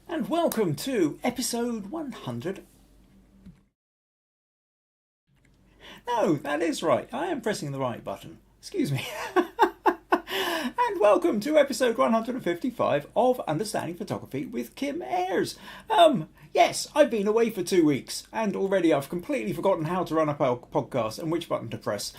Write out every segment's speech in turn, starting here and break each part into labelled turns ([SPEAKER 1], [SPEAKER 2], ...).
[SPEAKER 1] and welcome to episode 100. No, that is right. I am pressing the right button. Excuse me. And welcome to episode 155 of Understanding Photography with Kim Ayres. Yes, I've been away for 2 weeks, and already I've completely forgotten how to run a podcast and which button to press.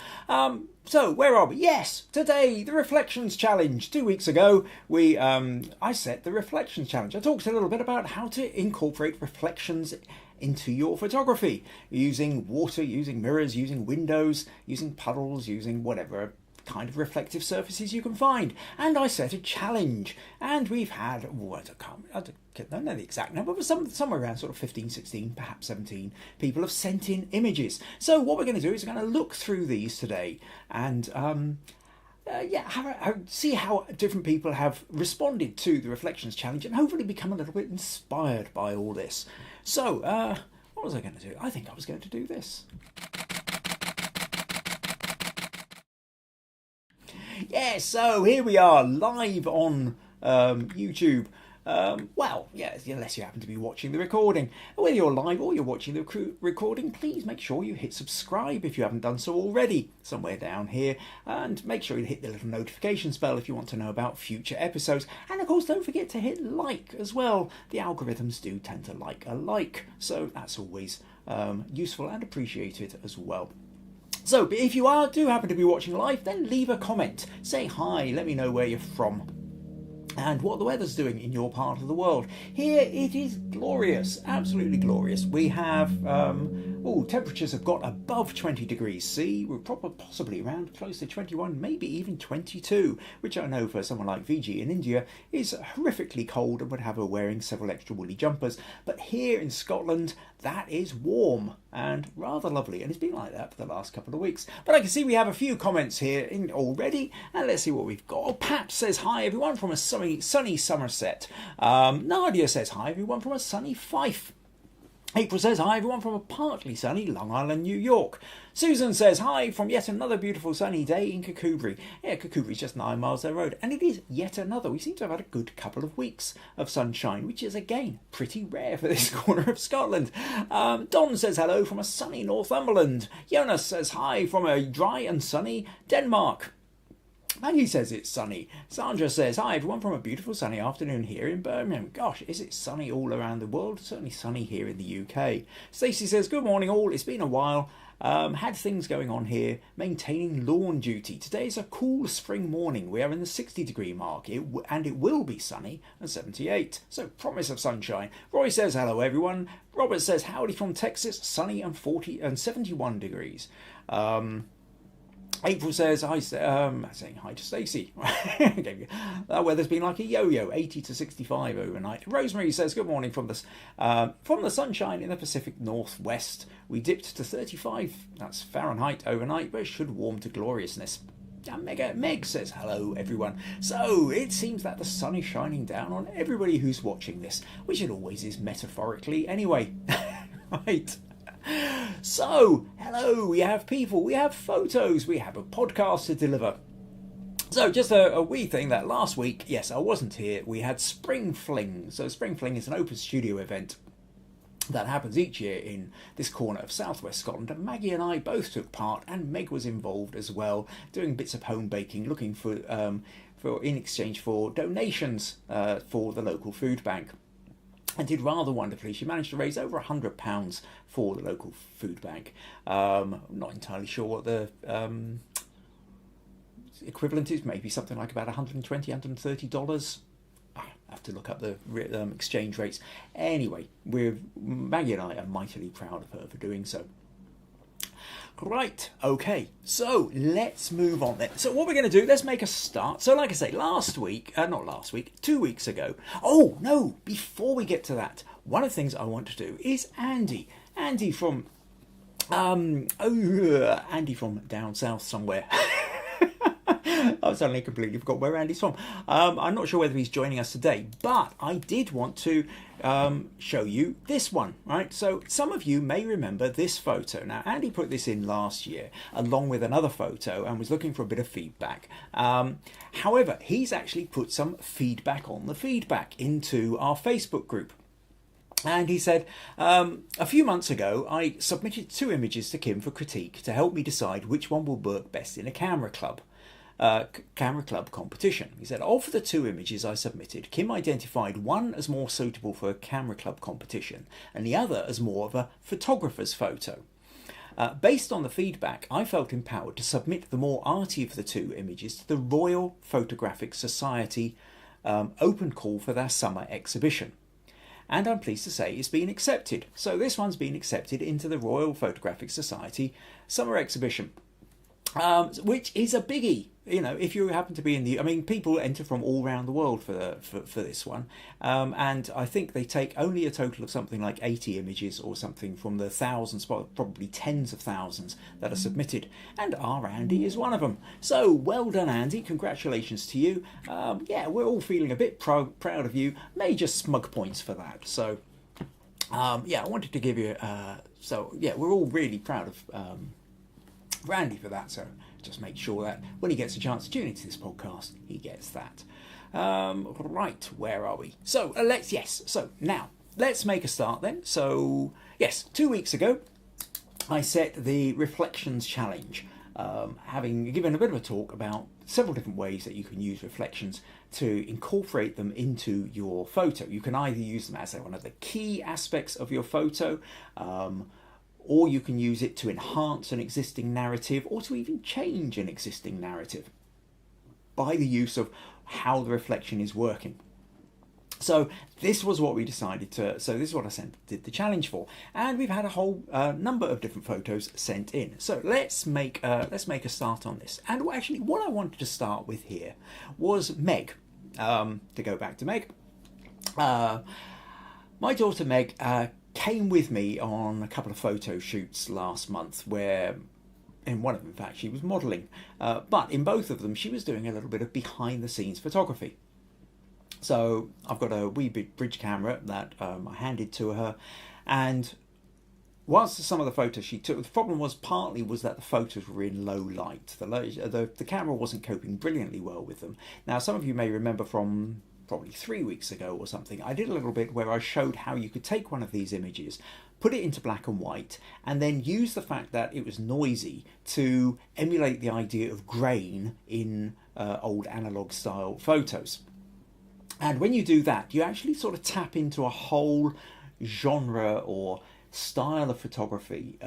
[SPEAKER 1] So where are we? Yes, today the Reflections Challenge. 2 weeks ago, I set the Reflections Challenge. I talked a little bit about how to incorporate reflections into your photography, using water, using mirrors, using windows, using puddles, using whatever kind of reflective surfaces you can find. And I set a challenge, and we've had, I don't know the exact number, but somewhere around sort of 15, 16, perhaps 17 people have sent in images. So what we're going to do is we're going to look through these today and see how different people have responded to the Reflections Challenge and hopefully become a little bit inspired by all this. So what was I going to do? I think I was going to do this. Yeah, so here we are live on YouTube. Unless you happen to be watching the recording. Whether you're live or you're watching the recording, please make sure you hit subscribe if you haven't done so already, somewhere down here, and make sure you hit the little notification bell if you want to know about future episodes. And of course, don't forget to hit like as well. The algorithms do tend to like a like, so that's always useful and appreciated as well. So, but if you do happen to be watching live, then leave a comment. Say hi, let me know where you're from and what the weather's doing in your part of the world. Here it is glorious, absolutely glorious. We have, temperatures have got above 20 degrees C. We're possibly around close to 21, maybe even 22, which I know for someone like Viji in India is horrifically cold and would have her wearing several extra woolly jumpers. But here in Scotland, that is warm and rather lovely, and it's been like that for the last couple of weeks. But I can see we have a few comments here already, and let's see what we've got. Oh, Pat says hi everyone from a sunny Somerset. Nadia says hi everyone from a sunny Fife. April says hi everyone from a partly sunny Long Island, New York. Susan says hi from yet another beautiful sunny day in Kirkcudbright. Yeah, Kirkcudbright's just 9 miles down the road, and it is yet another. We seem to have had a good couple of weeks of sunshine, which is again pretty rare for this corner of Scotland. Don says hello from a sunny Northumberland. Jonas says hi from a dry and sunny Denmark. Maggie says it's sunny. Sandra says, hi everyone from a beautiful sunny afternoon here in Birmingham. Gosh, is it sunny all around the world? Certainly sunny here in the UK. Stacey says, good morning all. It's been a while. Had things going on here, maintaining lawn duty. Today is a cool spring morning. We are in the 60-degree mark, and it will be sunny and 78. So promise of sunshine. Roy says, hello everyone. Robert says, howdy from Texas, sunny and 71 degrees. April says, saying hi to Stacey. That weather's been like a yo-yo, 80 to 65 overnight. Rosemary says, good morning from the sunshine in the Pacific Northwest. We dipped to 35, that's Fahrenheit overnight, but it should warm to gloriousness. And Meg says, hello everyone. So it seems that the sun is shining down on everybody who's watching this, which it always is metaphorically anyway. Right. So, hello, we have people, we have photos, we have a podcast to deliver. So, just a wee thing that last week, yes, I wasn't here, we had Spring Fling. So, Spring Fling is an open studio event that happens each year in this corner of southwest Scotland, and Maggie and I both took part, and Meg was involved as well, doing bits of home baking, looking for in exchange for donations for the local food bank. And did rather wonderfully. She managed to raise over £100 for the local food bank. I'm not entirely sure what the equivalent is. Maybe something like about $120, $130. I have to look up the exchange rates. Anyway, Maggie and I are mightily proud of her for doing so. Right, okay, so let's move on then. So what we're going to do, let's make a start. So like I say, 2 weeks ago. Oh, no, before we get to that, one of the things I want to do is Andy from down south somewhere. I've suddenly completely forgot where Andy's from. I'm not sure whether he's joining us today, but I did want to show you this one, right? So some of you may remember this photo. Now, Andy put this in last year along with another photo and was looking for a bit of feedback. However, he's actually put some feedback on the feedback into our Facebook group. And he said, a few months ago, I submitted 2 images to Kim for critique to help me decide which one will work best in a camera club competition. He said, of the 2 images I submitted, Kim identified one as more suitable for a camera club competition and the other as more of a photographer's photo. Based on the feedback, I felt empowered to submit the more arty of the 2 images to the Royal Photographic Society open call for their summer exhibition. And I'm pleased to say it's been accepted. So this one's been accepted into the Royal Photographic Society summer exhibition, which is a biggie. You know, if you happen to be in the, I mean, people enter from all around the world for this one, and I think they take only a total of something like 80 images or something from the thousands, probably tens of thousands that are submitted, and our Andy is one of them. So well done, Andy! Congratulations to you. Yeah, we're all feeling a bit proud of you. Major smug points for that. So yeah, I wanted to give you. So yeah, we're all really proud of Randy for that. So just make sure that when he gets a chance to tune into this podcast, he gets that. Right, where are we? So so now let's make a start then. So yes, 2 weeks ago I set the Reflections Challenge, having given a bit of a talk about several different ways that you can use reflections to incorporate them into your photo. You can either use them as one of the key aspects of your photo, or you can use it to enhance an existing narrative or to even change an existing narrative by the use of how the reflection is working. So this was what we decided to, so this is what I did the challenge for, and we've had a whole number of different photos sent in. So let's make a start on this. And actually what I wanted to start with here was Meg. To go back to Meg, my daughter Meg came with me on a couple of photo shoots last month, where in one of them, in fact, she was modelling, but in both of them she was doing a little bit of behind the scenes photography. So I've got a wee bit bridge camera that I handed to her, and whilst some of the photos she took, the problem was partly that the photos were in low light. The camera wasn't coping brilliantly well with them. Now some of you may remember from probably 3 weeks ago or something, I did a little bit where I showed how you could take one of these images, put it into black and white, and then use the fact that it was noisy to emulate the idea of grain in old analog style photos. And when you do that, you actually sort of tap into a whole genre or style of photography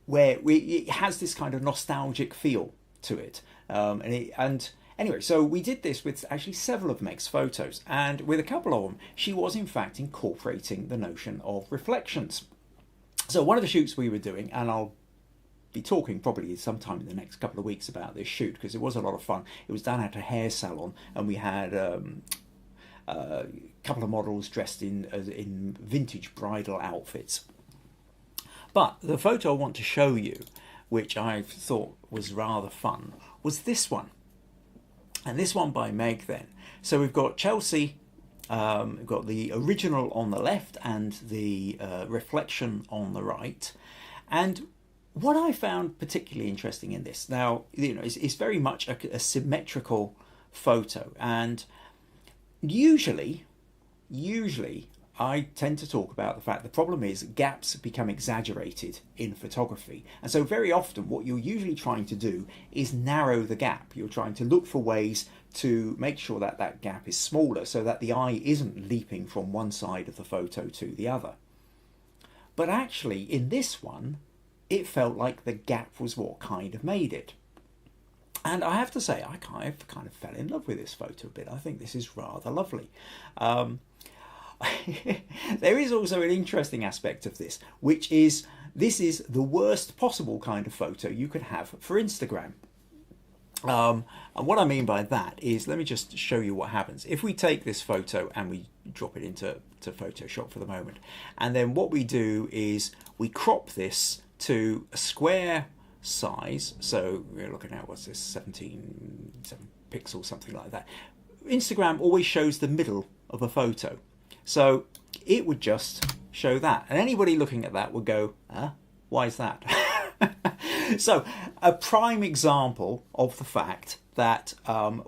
[SPEAKER 1] where it has this kind of nostalgic feel to it. Anyway, so we did this with actually several of Meg's photos, and with a couple of them, she was in fact incorporating the notion of reflections. So one of the shoots we were doing, and I'll be talking probably sometime in the next couple of weeks about this shoot because it was a lot of fun. It was done at a hair salon, and we had a couple of models dressed in vintage bridal outfits. But the photo I want to show you, which I thought was rather fun, was this one. And this one by Meg then. So we've got Chelsea, we've got the original on the left and the reflection on the right. And what I found particularly interesting in this, now, you know, it's very much a symmetrical photo. And usually I tend to talk about the fact the problem is gaps become exaggerated in photography. And so very often what you're usually trying to do is narrow the gap. You're trying to look for ways to make sure that that gap is smaller so that the eye isn't leaping from one side of the photo to the other. But actually in this one, it felt like the gap was what kind of made it. And I have to say, I kind of fell in love with this photo a bit. I think this is rather lovely. There is also an interesting aspect of this, which is this is the worst possible kind of photo you could have for Instagram. And what I mean by that is, let me just show you what happens. If we take this photo and we drop it into Photoshop for the moment, and then what we do is we crop this to a square size. So we're looking at, what's this, 7 pixels, something like that. Instagram always shows the middle of a photo. So it would just show that. And anybody looking at that would go, why is that? So a prime example of the fact that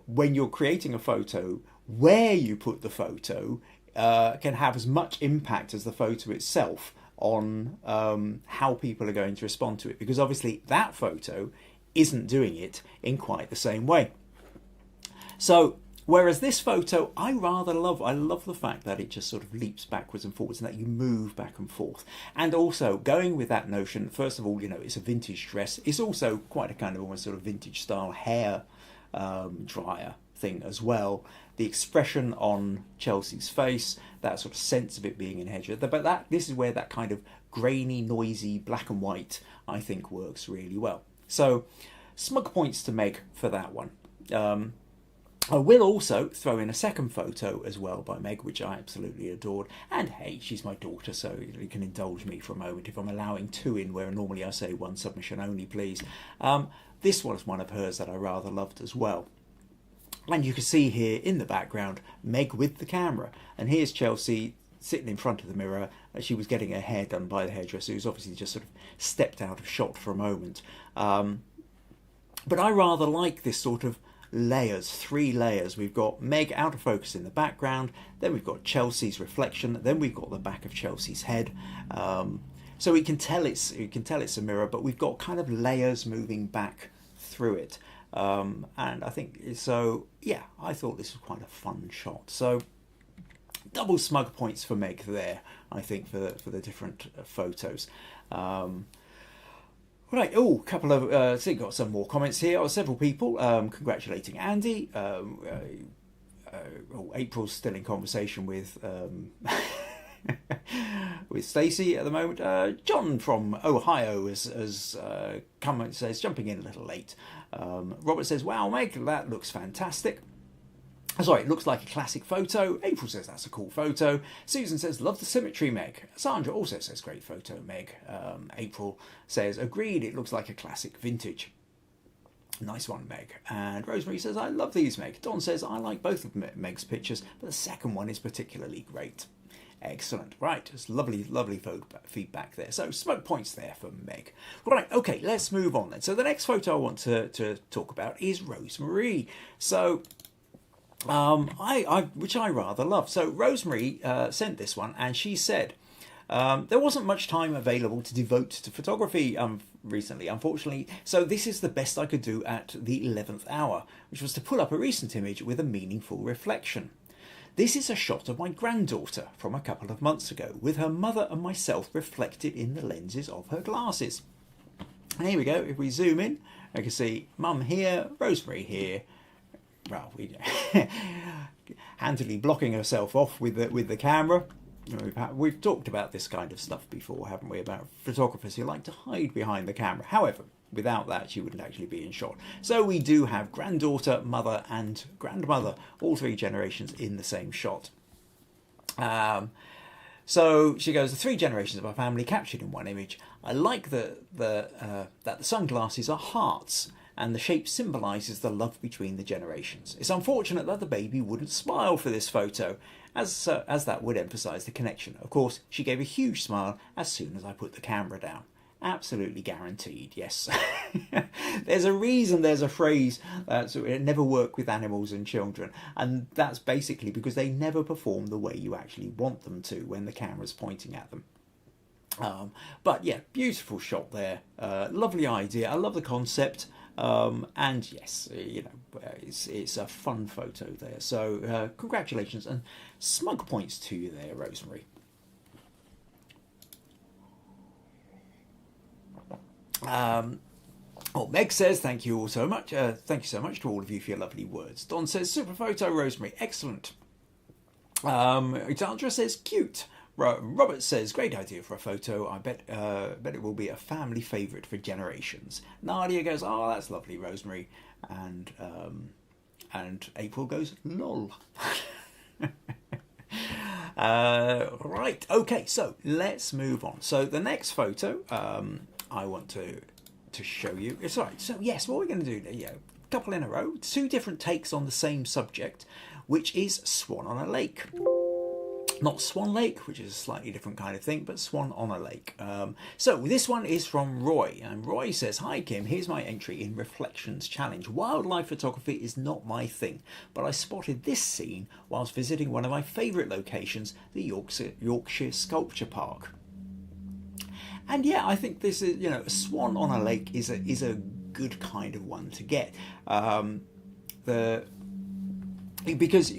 [SPEAKER 1] when you're creating a photo, where you put the photo can have as much impact as the photo itself on how people are going to respond to it, because obviously that photo isn't doing it in quite the same way. So whereas this photo I rather love. I love the fact that it just sort of leaps backwards and forwards and that you move back and forth. And also going with that notion, first of all, it's a vintage dress. It's also quite a kind of almost sort of vintage style hair dryer thing as well. The expression on Chelsea's face, that sort of sense of it being in hedge. But this is where that kind of grainy, noisy black and white, I think, works really well. So smug points to Meg for that one. I will also throw in a second photo as well by Meg, which I absolutely adored. And hey, she's my daughter, so you can indulge me for a moment if I'm allowing two in where normally I say one submission only, please. This was one of hers that I rather loved as well. And you can see here in the background, Meg with the camera. And here's Chelsea sitting in front of the mirror as she was getting her hair done by the hairdresser, who's obviously just sort of stepped out of shot for a moment. But I rather like this sort of layers, 3 layers. We've got Meg out of focus in the background, then we've got Chelsea's reflection, then we've got the back of Chelsea's head. So we can tell it's a mirror, but we've got kind of layers moving back through it. And I think so. Yeah, I thought this was quite a fun shot. So double smug points for Meg there, I think, for the different photos. Right, a couple of so got some more comments here. Several people congratulating Andy. April's still in conversation with with Stacey at the moment. John from Ohio has come and says, jumping in a little late. Robert says, wow, Meg, that looks fantastic. Sorry, it looks like a classic photo. April says that's a cool photo. Susan says, love the symmetry, Meg. Sandra also says, great photo, Meg. April says, agreed, it looks like a classic vintage. Nice one, Meg. And Rosemary says, I love these, Meg. Don says, I like both of Meg's pictures, but the second one is particularly great. Excellent. Right, it's lovely feedback there. So smug points there for Meg. Right, okay, let's move on then. So the next photo I want to talk about is Rosemary. So which I rather love. So Rosemary sent this one, and she said, there wasn't much time available to devote to photography recently, unfortunately, so this is the best I could do at the 11th hour, which was to pull up a recent image with a meaningful reflection. This is a shot of my granddaughter from a couple of months ago, with her mother and myself reflected in the lenses of her glasses. And here we go. If we zoom in, I can see Mum here, Rosemary here. Well, handily blocking herself off with the camera. We've talked about this kind of stuff before, haven't we? About photographers who like to hide behind the camera. However, without that, she wouldn't actually be in shot. So we do have granddaughter, mother, and grandmother, all 3 generations in the same shot. So she goes, the 3 generations of our family captured in one image. I like that the sunglasses are hearts, and the shape symbolises the love between the generations. It's unfortunate that the baby wouldn't smile for this photo, as that would emphasise the connection. Of course, she gave a huge smile as soon as I put the camera down. Absolutely guaranteed, yes. There's a reason there's a phrase so it never work with animals and children, and that's basically because they never perform the way you actually want them to when the camera's pointing at them. But yeah, beautiful shot there. Lovely idea. I love the concept. And yes, it's a fun photo there. So congratulations and smug points to you there, Rosemary. Meg says, thank you all so much. Thank you so much to all of you for your lovely words. Don says, super photo, Rosemary. Excellent. Sandra says, cute. Robert says, great idea for a photo. I bet it will be a family favourite for generations. Nadia goes, oh, that's lovely, Rosemary. And April goes, lol. Right, okay, so let's move on. So the next photo I want to show you. It's all right. So yes, what we're going to do, a couple in a row, 2 different takes on the same subject, which is Swan on a Lake. Not Swan Lake, which is a slightly different kind of thing, but Swan on a Lake. So this one is from Roy, and Roy says, "Hi Kim, here's my entry in Reflections Challenge. Wildlife photography is not my thing, but I spotted this scene whilst visiting one of my favourite locations, the Yorkshire Sculpture Park." And yeah, I think this is, a swan on a lake is a good kind of one to get. Because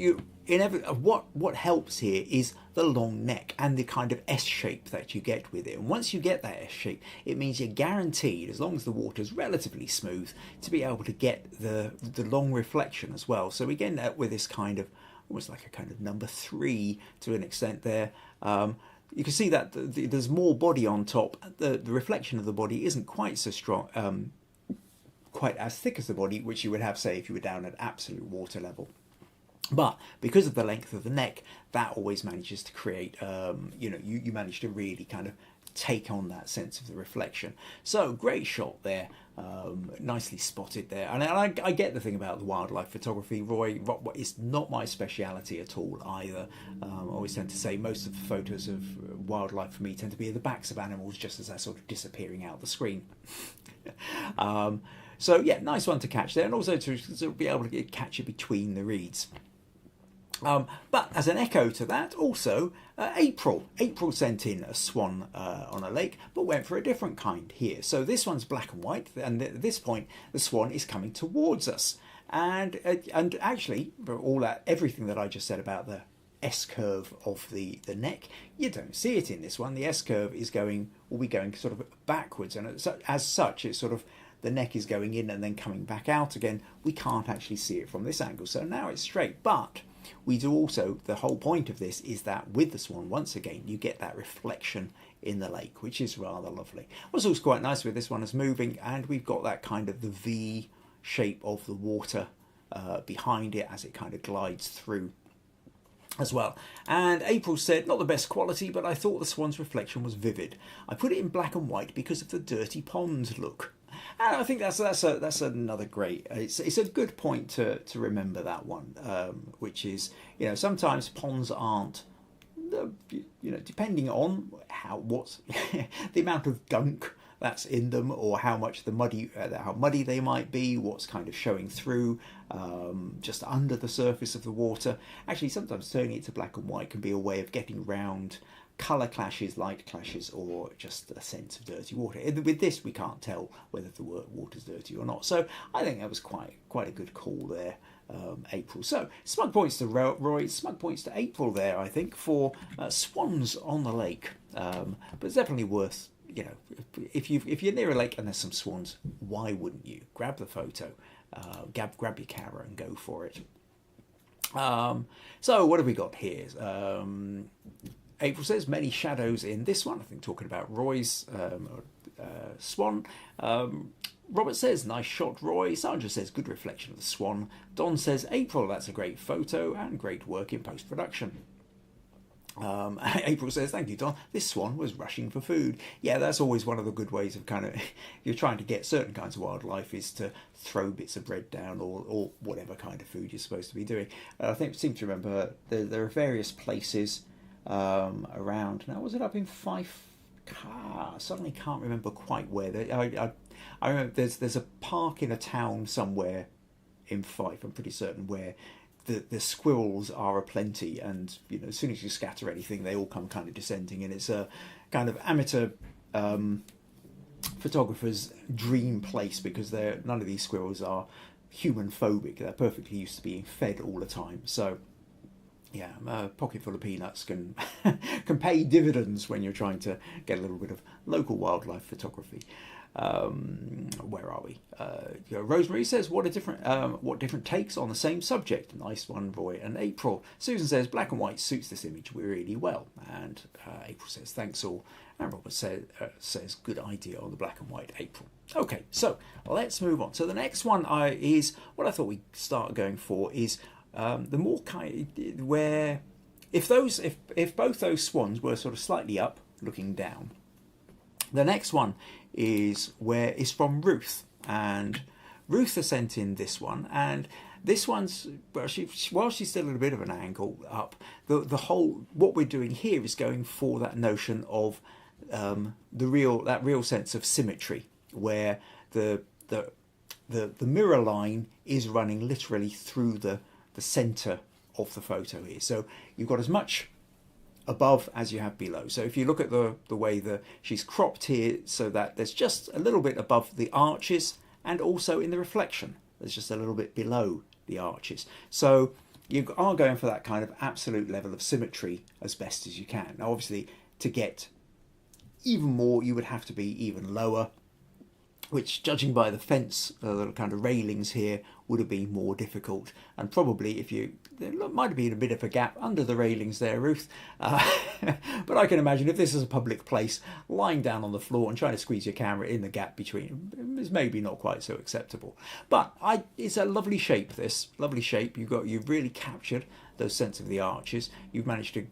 [SPEAKER 1] what helps here is the long neck and the kind of S shape that you get with it. And once you get that S shape, it means you're guaranteed, as long as the water's relatively smooth, to be able to get the long reflection as well. So we get that with this kind of, almost like a kind of number 3 to an extent there. You can see that there's more body on top. The reflection of the body isn't quite so strong, quite as thick as the body, which you would have, say, if you were down at absolute water level. But because of the length of the neck, that always manages to create, you manage to really kind of take on that sense of the reflection. So great shot there, nicely spotted there. And I get the thing about the wildlife photography, Roy. It's not my speciality at all either. I always tend to say most of the photos of wildlife for me tend to be at the backs of animals, just as they're sort of disappearing out the screen. So yeah, nice one to catch there, and also to be able to catch it between the reeds. But as an echo to that, also April sent in a swan on a lake, but went for a different kind here. So this one's black and white, and at this point the swan is coming towards us. And actually, for everything that I just said about the S curve of the neck, you don't see it in this one. The S curve will be going sort of backwards, and as such, it's sort of, the neck is going in and then coming back out again. We can't actually see it from this angle, so now it's straight. But we do also, the whole point of this is that with the swan, once again, you get that reflection in the lake, which is rather lovely. What's also quite nice with this one is moving, and we've got that kind of the V shape of the water behind it as it kind of glides through as well. And April said, "Not the best quality, but I thought the swan's reflection was vivid. I put it in black and white because of the dirty pond look." And I think that's another great. It's a good point to remember that one, which is, sometimes ponds aren't, depending on what's the amount of gunk that's in them, or how muddy they might be, what's kind of showing through just under the surface of the water. Actually, sometimes turning it to black and white can be a way of getting round colour clashes, light clashes, or just a sense of dirty water. With this, we can't tell whether the water's dirty or not. So I think that was quite a good call there, April. So smug points to Roy, smug points to April there, I think, for swans on the lake. But it's definitely worth, if you're near a lake and there's some swans, why wouldn't you grab the photo, grab your camera and go for it? So what have we got here? April says, "Many shadows in this one." I think talking about Roy's swan. Robert says, "Nice shot, Roy." Sandra says, "Good reflection of the swan." Don says, "April, that's a great photo and great work in post-production." April says, "Thank you, Don. This swan was rushing for food." Yeah, that's always one of the good ways of kind of, you're trying to get certain kinds of wildlife, is to throw bits of bread down or whatever kind of food you're supposed to be doing. I seem to remember there are various places around. Now, was it up in Fife? I suddenly can't remember quite where. I remember there's a park in a town somewhere in Fife, I'm pretty certain, where the squirrels are aplenty, and as soon as you scatter anything, they all come kind of descending, and it's a kind of amateur photographer's dream place, because none of these squirrels are human phobic. They're perfectly used to being fed all the time. So yeah, a pocket full of peanuts can pay dividends when you're trying to get a little bit of local wildlife photography. Where are we? Rosemary says, what different takes on the same subject. Nice one, Roy and April. Susan says, "Black and white suits this image really well." And April says, "Thanks all." And Robert says, "Good idea on the black and white, April." Okay, so let's move on. So the next one is what I thought we'd start going for, is the more kind where if both those swans were sort of slightly up looking down. The next one is from Ruth, and Ruth has sent in this one, and this one's, well, while she's still at a bit of an angle up, the whole, what we're doing here is going for that notion of that real sense of symmetry, where the mirror line is running literally through the center of the photo here. So you've got as much above as you have below. So if you look at the way she's cropped here, so that there's just a little bit above the arches, and also in the reflection there's just a little bit below the arches. So you are going for that kind of absolute level of symmetry as best as you can. Now obviously to get even more you would have to be even lower, which, judging by the fence, the kind of railings here, would have been more difficult. And probably there might have been a bit of a gap under the railings there, Ruth. But I can imagine if this is a public place, lying down on the floor and trying to squeeze your camera in the gap between is maybe not quite so acceptable. But it's a lovely shape, this. Lovely shape. You've really captured those sense of the arches. You've managed to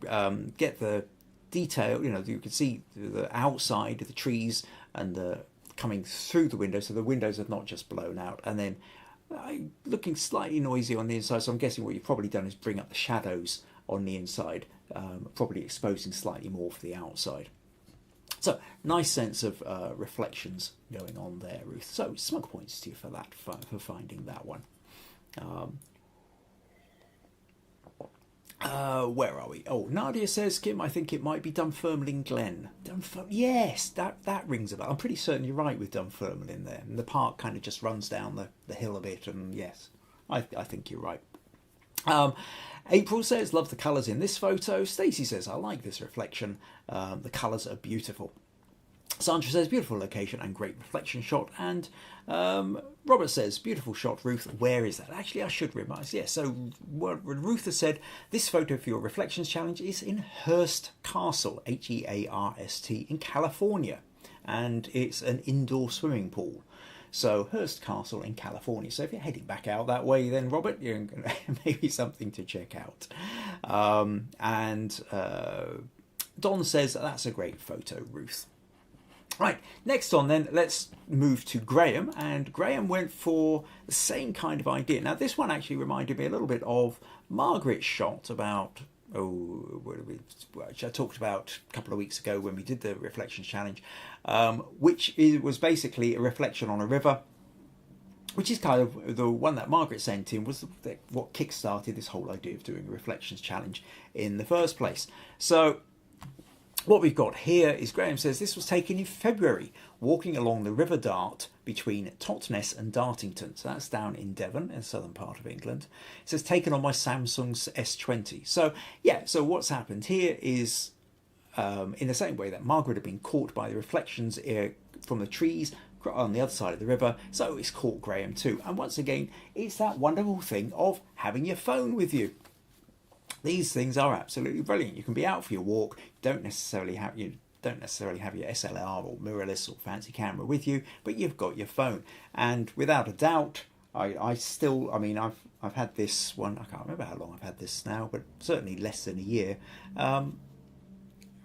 [SPEAKER 1] get the detail, you can see the outside of the trees and the coming through the window, so the windows have not just blown out. And then looking slightly noisy on the inside, so I'm guessing what you've probably done is bring up the shadows on the inside, probably exposing slightly more for the outside. So nice sense of reflections going on there, Ruth. So smug points to you for that, for finding that one. Where are we? Oh, Nadia says, Kim, I think it might be Dunfermline Glen. Yes, that rings a bell. I'm pretty certain you're right with Dunfermline there. And the park kind of just runs down the hill a bit, and yes, I think you're right. April says, love the colours in this photo. Stacey says, I like this reflection. The colours are beautiful. Sandra says, beautiful location and great reflection shot. And Robert says, beautiful shot, Ruth. Where is that? Actually, I should remind. Yeah, so what Ruth has said, this photo for your reflections challenge is in Hearst Castle, Hearst, in California. And it's an indoor swimming pool. So Hearst Castle in California. So if you're heading back out that way, then Robert, you're maybe something to check out. Don says, that's a great photo, Ruth. Right, next on then, let's move to Graham, and Graham went for the same kind of idea. Now this one actually reminded me a little bit of Margaret's shot about, which I talked about a couple of weeks ago when we did the Reflections Challenge, which was basically a reflection on a river, which is kind of the one that Margaret sent in, was what kick-started this whole idea of doing a Reflections Challenge in the first place. So what we've got here is, Graham says, this was taken in February, walking along the River Dart between Totnes and Dartington. So that's down in Devon, in the southern part of England. It says, taken on my Samsung S20. So, yeah, so what's happened here is, in the same way that Margaret had been caught by the reflections from the trees on the other side of the river, so it's caught Graham too. And once again, it's that wonderful thing of having your phone with you. These things are absolutely brilliant. You can be out for your walk. You don't necessarily have your SLR or mirrorless or fancy camera with you, but you've got your phone. And without a doubt, I've had this one. I can't remember how long I've had this now, but certainly less than a year. In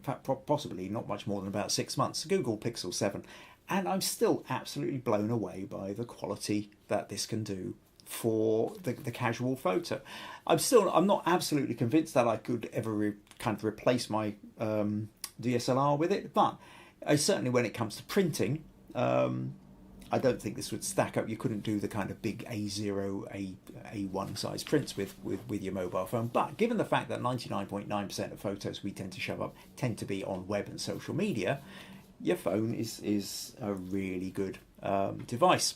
[SPEAKER 1] fact, possibly not much more than about 6 months. Google Pixel 7, and I'm still absolutely blown away by the quality that this can do for the casual photo. I'm not absolutely convinced that I could ever kind of replace my DSLR with it, but certainly when it comes to printing, I don't think this would stack up. You couldn't do the kind of big A0, A1 size prints with your mobile phone. But given the fact that 99.9% of photos we tend to shove up tend to be on web and social media, your phone is a really good device.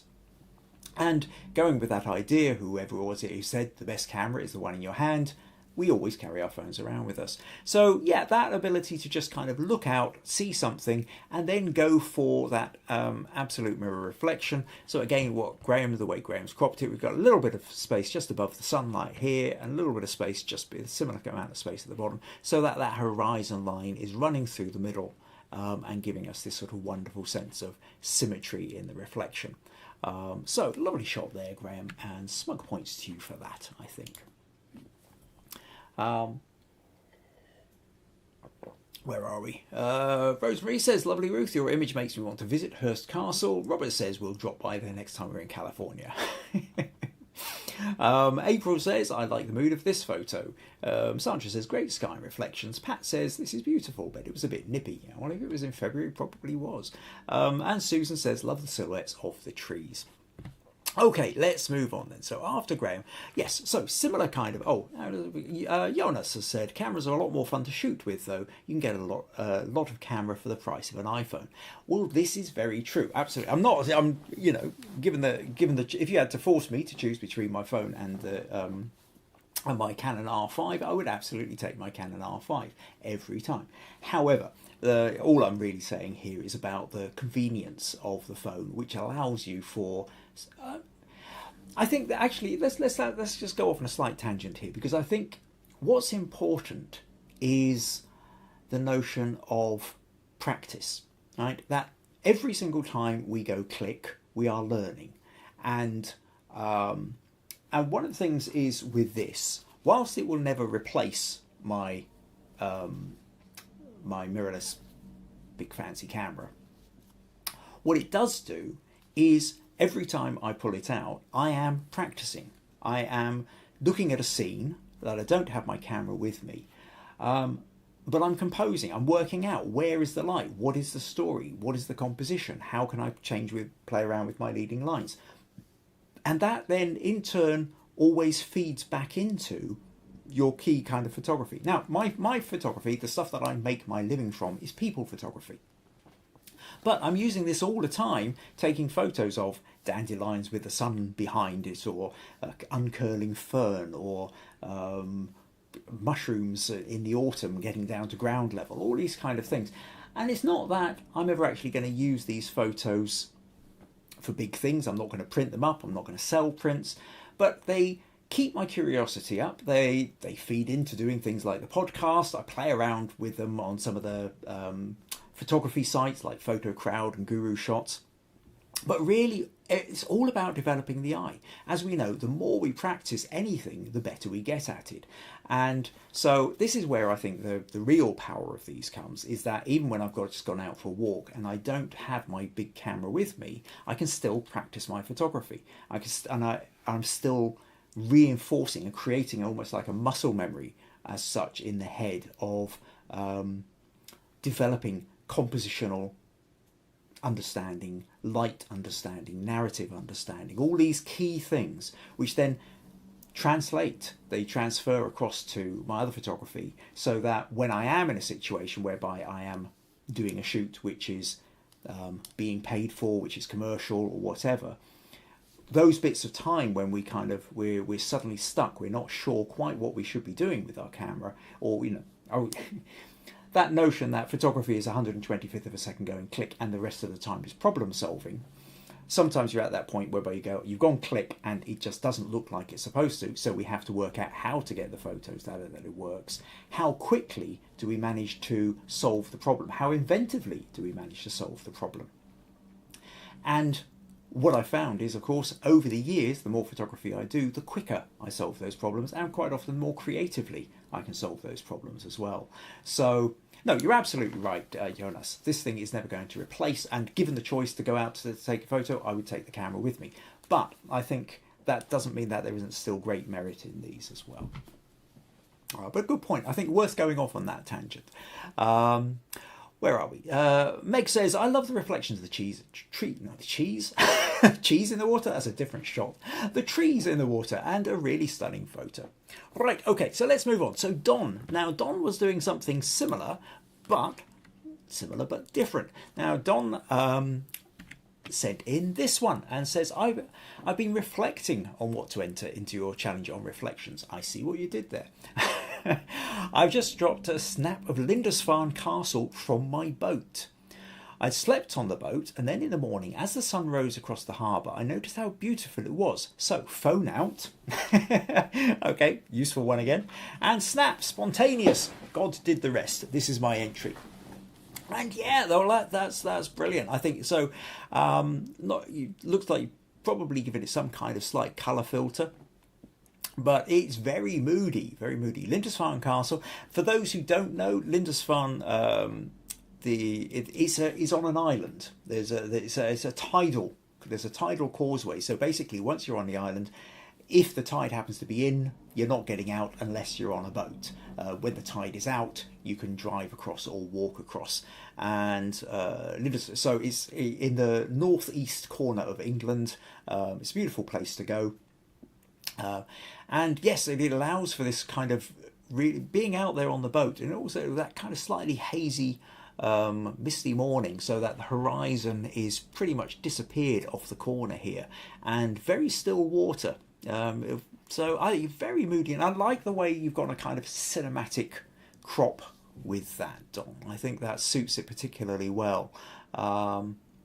[SPEAKER 1] And going with that idea, whoever was it who said the best camera is the one in your hand, we always carry our phones around with us. So yeah, that ability to just kind of look out, see something, and then go for that absolute mirror reflection. So again, the way Graham's cropped it, we've got a little bit of space just above the sunlight here, and a little bit of space, just a similar amount of space at the bottom, so that horizon line is running through the middle and giving us this sort of wonderful sense of symmetry in the reflection. So lovely shot there, Graham, and smug points to you for that, I think. Where are we? Rosemary says, lovely Ruth, your image makes me want to visit Hearst Castle. Robert says, we'll drop by there next time we're in California. April says, I like the mood of this photo. Sandra says, great sky reflections. Pat says, this is beautiful, but it was a bit nippy. Well, if it was in February, it probably was. And Susan says, love the silhouettes of the trees. Okay, let's move on then. So after Graham, yes, so similar kind of, Jonas has said, cameras are a lot more fun to shoot with, though. You can get a lot of camera for the price of an iPhone. Well, this is very true. Absolutely. I'm, you know, given the, if you had to force me to choose between my phone and my Canon R5, I would absolutely take my Canon R5 every time. However, all I'm really saying here is about the convenience of the phone, which allows you for. I think that actually let's just go off on a slight tangent here, because I think what's important is the notion of practice, right? That every single time we go click, we are learning, and one of the things is with this, whilst it will never replace my my mirrorless big fancy camera, what it does do is every time I pull it out, I am practicing. I am looking at a scene that I don't have my camera with me, but I'm composing. I'm working out, where is the light? What is the story? What is the composition? How can I play around with my leading lines? And that then in turn always feeds back into your key kind of photography. Now, my photography, the stuff that I make my living from, is people photography. But I'm using this all the time, taking photos of dandelions with the sun behind it, or uncurling fern, or mushrooms in the autumn getting down to ground level, all these kind of things. And it's not that I'm ever actually going to use these photos for big things. I'm not going to print them up. I'm not going to sell prints. But they keep my curiosity up. They feed into doing things like the podcast. I play around with them on some of the photography sites like PhotoCrowd and Guru Shots. But really, it's all about developing the eye. As we know, the more we practice anything, the better we get at it. And so this is where I think the real power of these comes, is that even when I've just gone out for a walk and I don't have my big camera with me, I can still practice my photography. I'm still reinforcing and creating almost like a muscle memory as such in the head of developing compositional understanding, light understanding, narrative understanding, all these key things which then they transfer across to my other photography, so that when I am in a situation whereby I am doing a shoot which is being paid for, which is commercial or whatever, those bits of time when we're suddenly stuck, we're not sure quite what we should be doing with our camera, or that notion that photography is 125th of a second going click and the rest of the time is problem solving. Sometimes you're at that point whereby you've gone click and it just doesn't look like it's supposed to, so we have to work out how to get the photos that it works. How quickly do we manage to solve the problem? How inventively do we manage to solve the problem? And what I found is, of course, over the years, the more photography I do, the quicker I solve those problems, and quite often more creatively I can solve those problems as well. So, no, you're absolutely right, Jonas. This thing is never going to replace, and given the choice to go out to take a photo, I would take the camera with me. But I think that doesn't mean that there isn't still great merit in these as well. But good point. I think worth going off on that tangent. Where are we? Meg says, I love the reflections of the cheese in the water. That's a different shot. The trees in the water, and a really stunning photo. Right, okay, so let's move on. So Don. Now, Don was doing something similar but different. Now, Don sent in this one and says, I've been reflecting on what to enter into your challenge on reflections. I see what you did there. I've just dropped a snap of Lindisfarne Castle from my boat. I'd slept on the boat, and then in the morning, as the sun rose across the harbour, I noticed how beautiful it was. So, phone out. Okay, useful one again. And snap, spontaneous. God did the rest. This is my entry. And yeah, that's brilliant. I think so. Looks like you probably given it some kind of slight colour filter. But it's very moody, very moody. Lindisfarne Castle. For those who don't know, Lindisfarne, it's on an island. There's a tidal causeway. So basically, once you're on the island, if the tide happens to be in, you're not getting out unless you're on a boat. When the tide is out, you can drive across or walk across. And so it's in the northeast corner of England. It's a beautiful place to go. And yes, it allows for this kind of really being out there on the boat, and also that kind of slightly hazy, misty morning, so that the horizon is pretty much disappeared off the corner here, and very still water. So very moody, and I like the way you've got a kind of cinematic crop with that, Don. I think that suits it particularly well.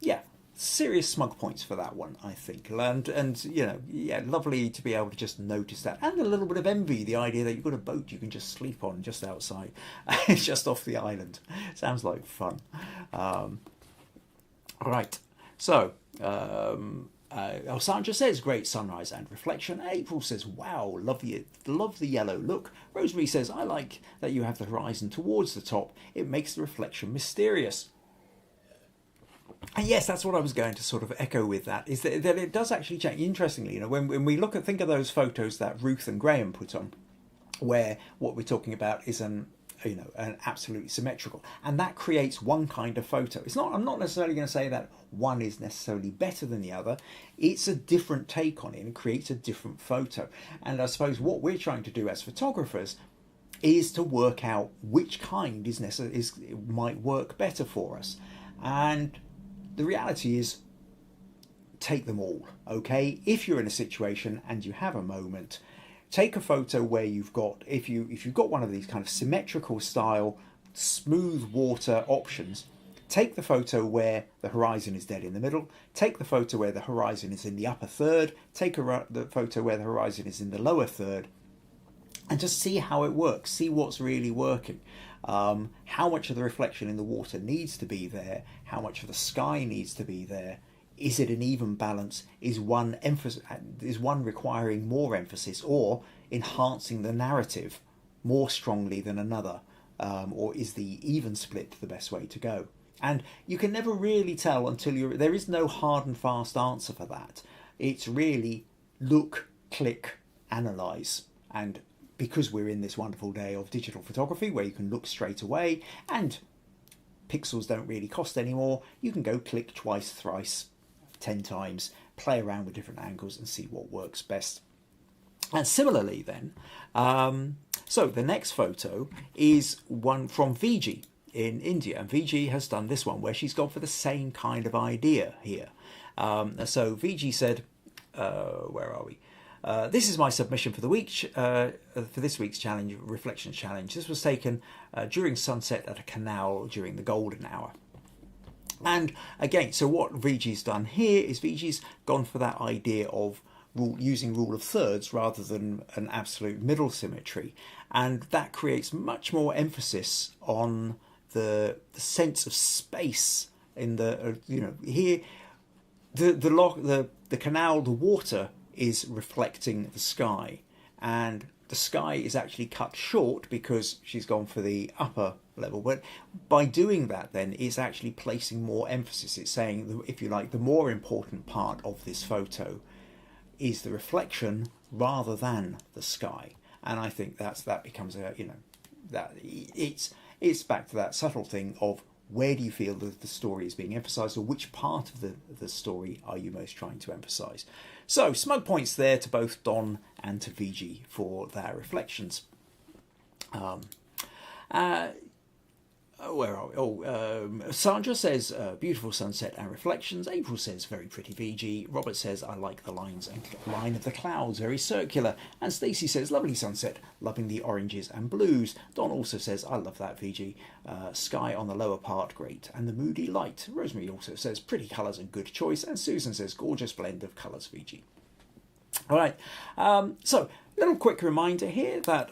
[SPEAKER 1] Yeah, serious smug points for that one, I think. And you know, yeah, lovely to be able to just notice that, and a little bit of envy, the idea that you've got a boat you can just sleep on just outside, just off the island. Sounds like fun. All right, so Sandra says great sunrise and reflection. April says wow, love the yellow look. Rosemary says I like that you have the horizon towards the top. It makes the reflection mysterious. And yes, that's what I was going to sort of echo with that, is that it does actually change. Interestingly, you know, when we think of those photos that Ruth and Graham put on, where what we're talking about is an absolutely symmetrical, and that creates one kind of photo. I'm not necessarily going to say that one is necessarily better than the other. It's a different take on it and creates a different photo. And I suppose what we're trying to do as photographers is to work out which kind might work better for us. And the reality is, take them all, okay? If you're in a situation and you have a moment, take a photo where you've got, if you've got one of these kind of symmetrical style, smooth water options, take the photo where the horizon is dead in the middle, take the photo where the horizon is in the upper third, take the photo where the horizon is in the lower third, and just see how it works, see what's really working. How much of the reflection in the water needs to be there, how much of the sky needs to be there. Is it an even balance? Is one requiring more emphasis or enhancing the narrative more strongly than another? Or is the even split the best way to go? And you can never really tell until there is no hard and fast answer for that. It's really look, click, analyse. And because we're in this wonderful day of digital photography where you can look straight away and pixels don't really cost anymore, you can go click twice, thrice, 10 times, play around with different angles and see what works best. And similarly then, so the next photo is one from Viji in India, and Viji has done this one where she's gone for the same kind of idea here. So Viji said, where are we? This is my submission for the week, for this week's challenge, reflection challenge. This was taken during sunset at a canal during the golden hour. And again, so what Viji's done here is Viji's gone for that idea of using rule of thirds rather than an absolute middle symmetry, and that creates much more emphasis on the sense of space in the here the canal, the water is reflecting the sky, and the sky is actually cut short because she's gone for the upper level. But by doing that, then it's actually placing more emphasis. It's saying, if you like, the more important part of this photo is the reflection rather than the sky. And I think that becomes that it's back to that subtle thing of where do you feel that the story is being emphasised, or which part of the story are you most trying to emphasise? So, smug points there to both Don and to Viji for their reflections. Where are we? Sandra says, beautiful sunset and reflections. April says, very pretty Viji. Robert says, I like the lines and line of the clouds, very circular. And Stacey says, lovely sunset, loving the oranges and blues. Don also says, I love that Viji. Sky on the lower part, great. And the moody light. Rosemary also says, pretty colours and good choice. And Susan says, gorgeous blend of colours, Viji. All right, so Little quick reminder here that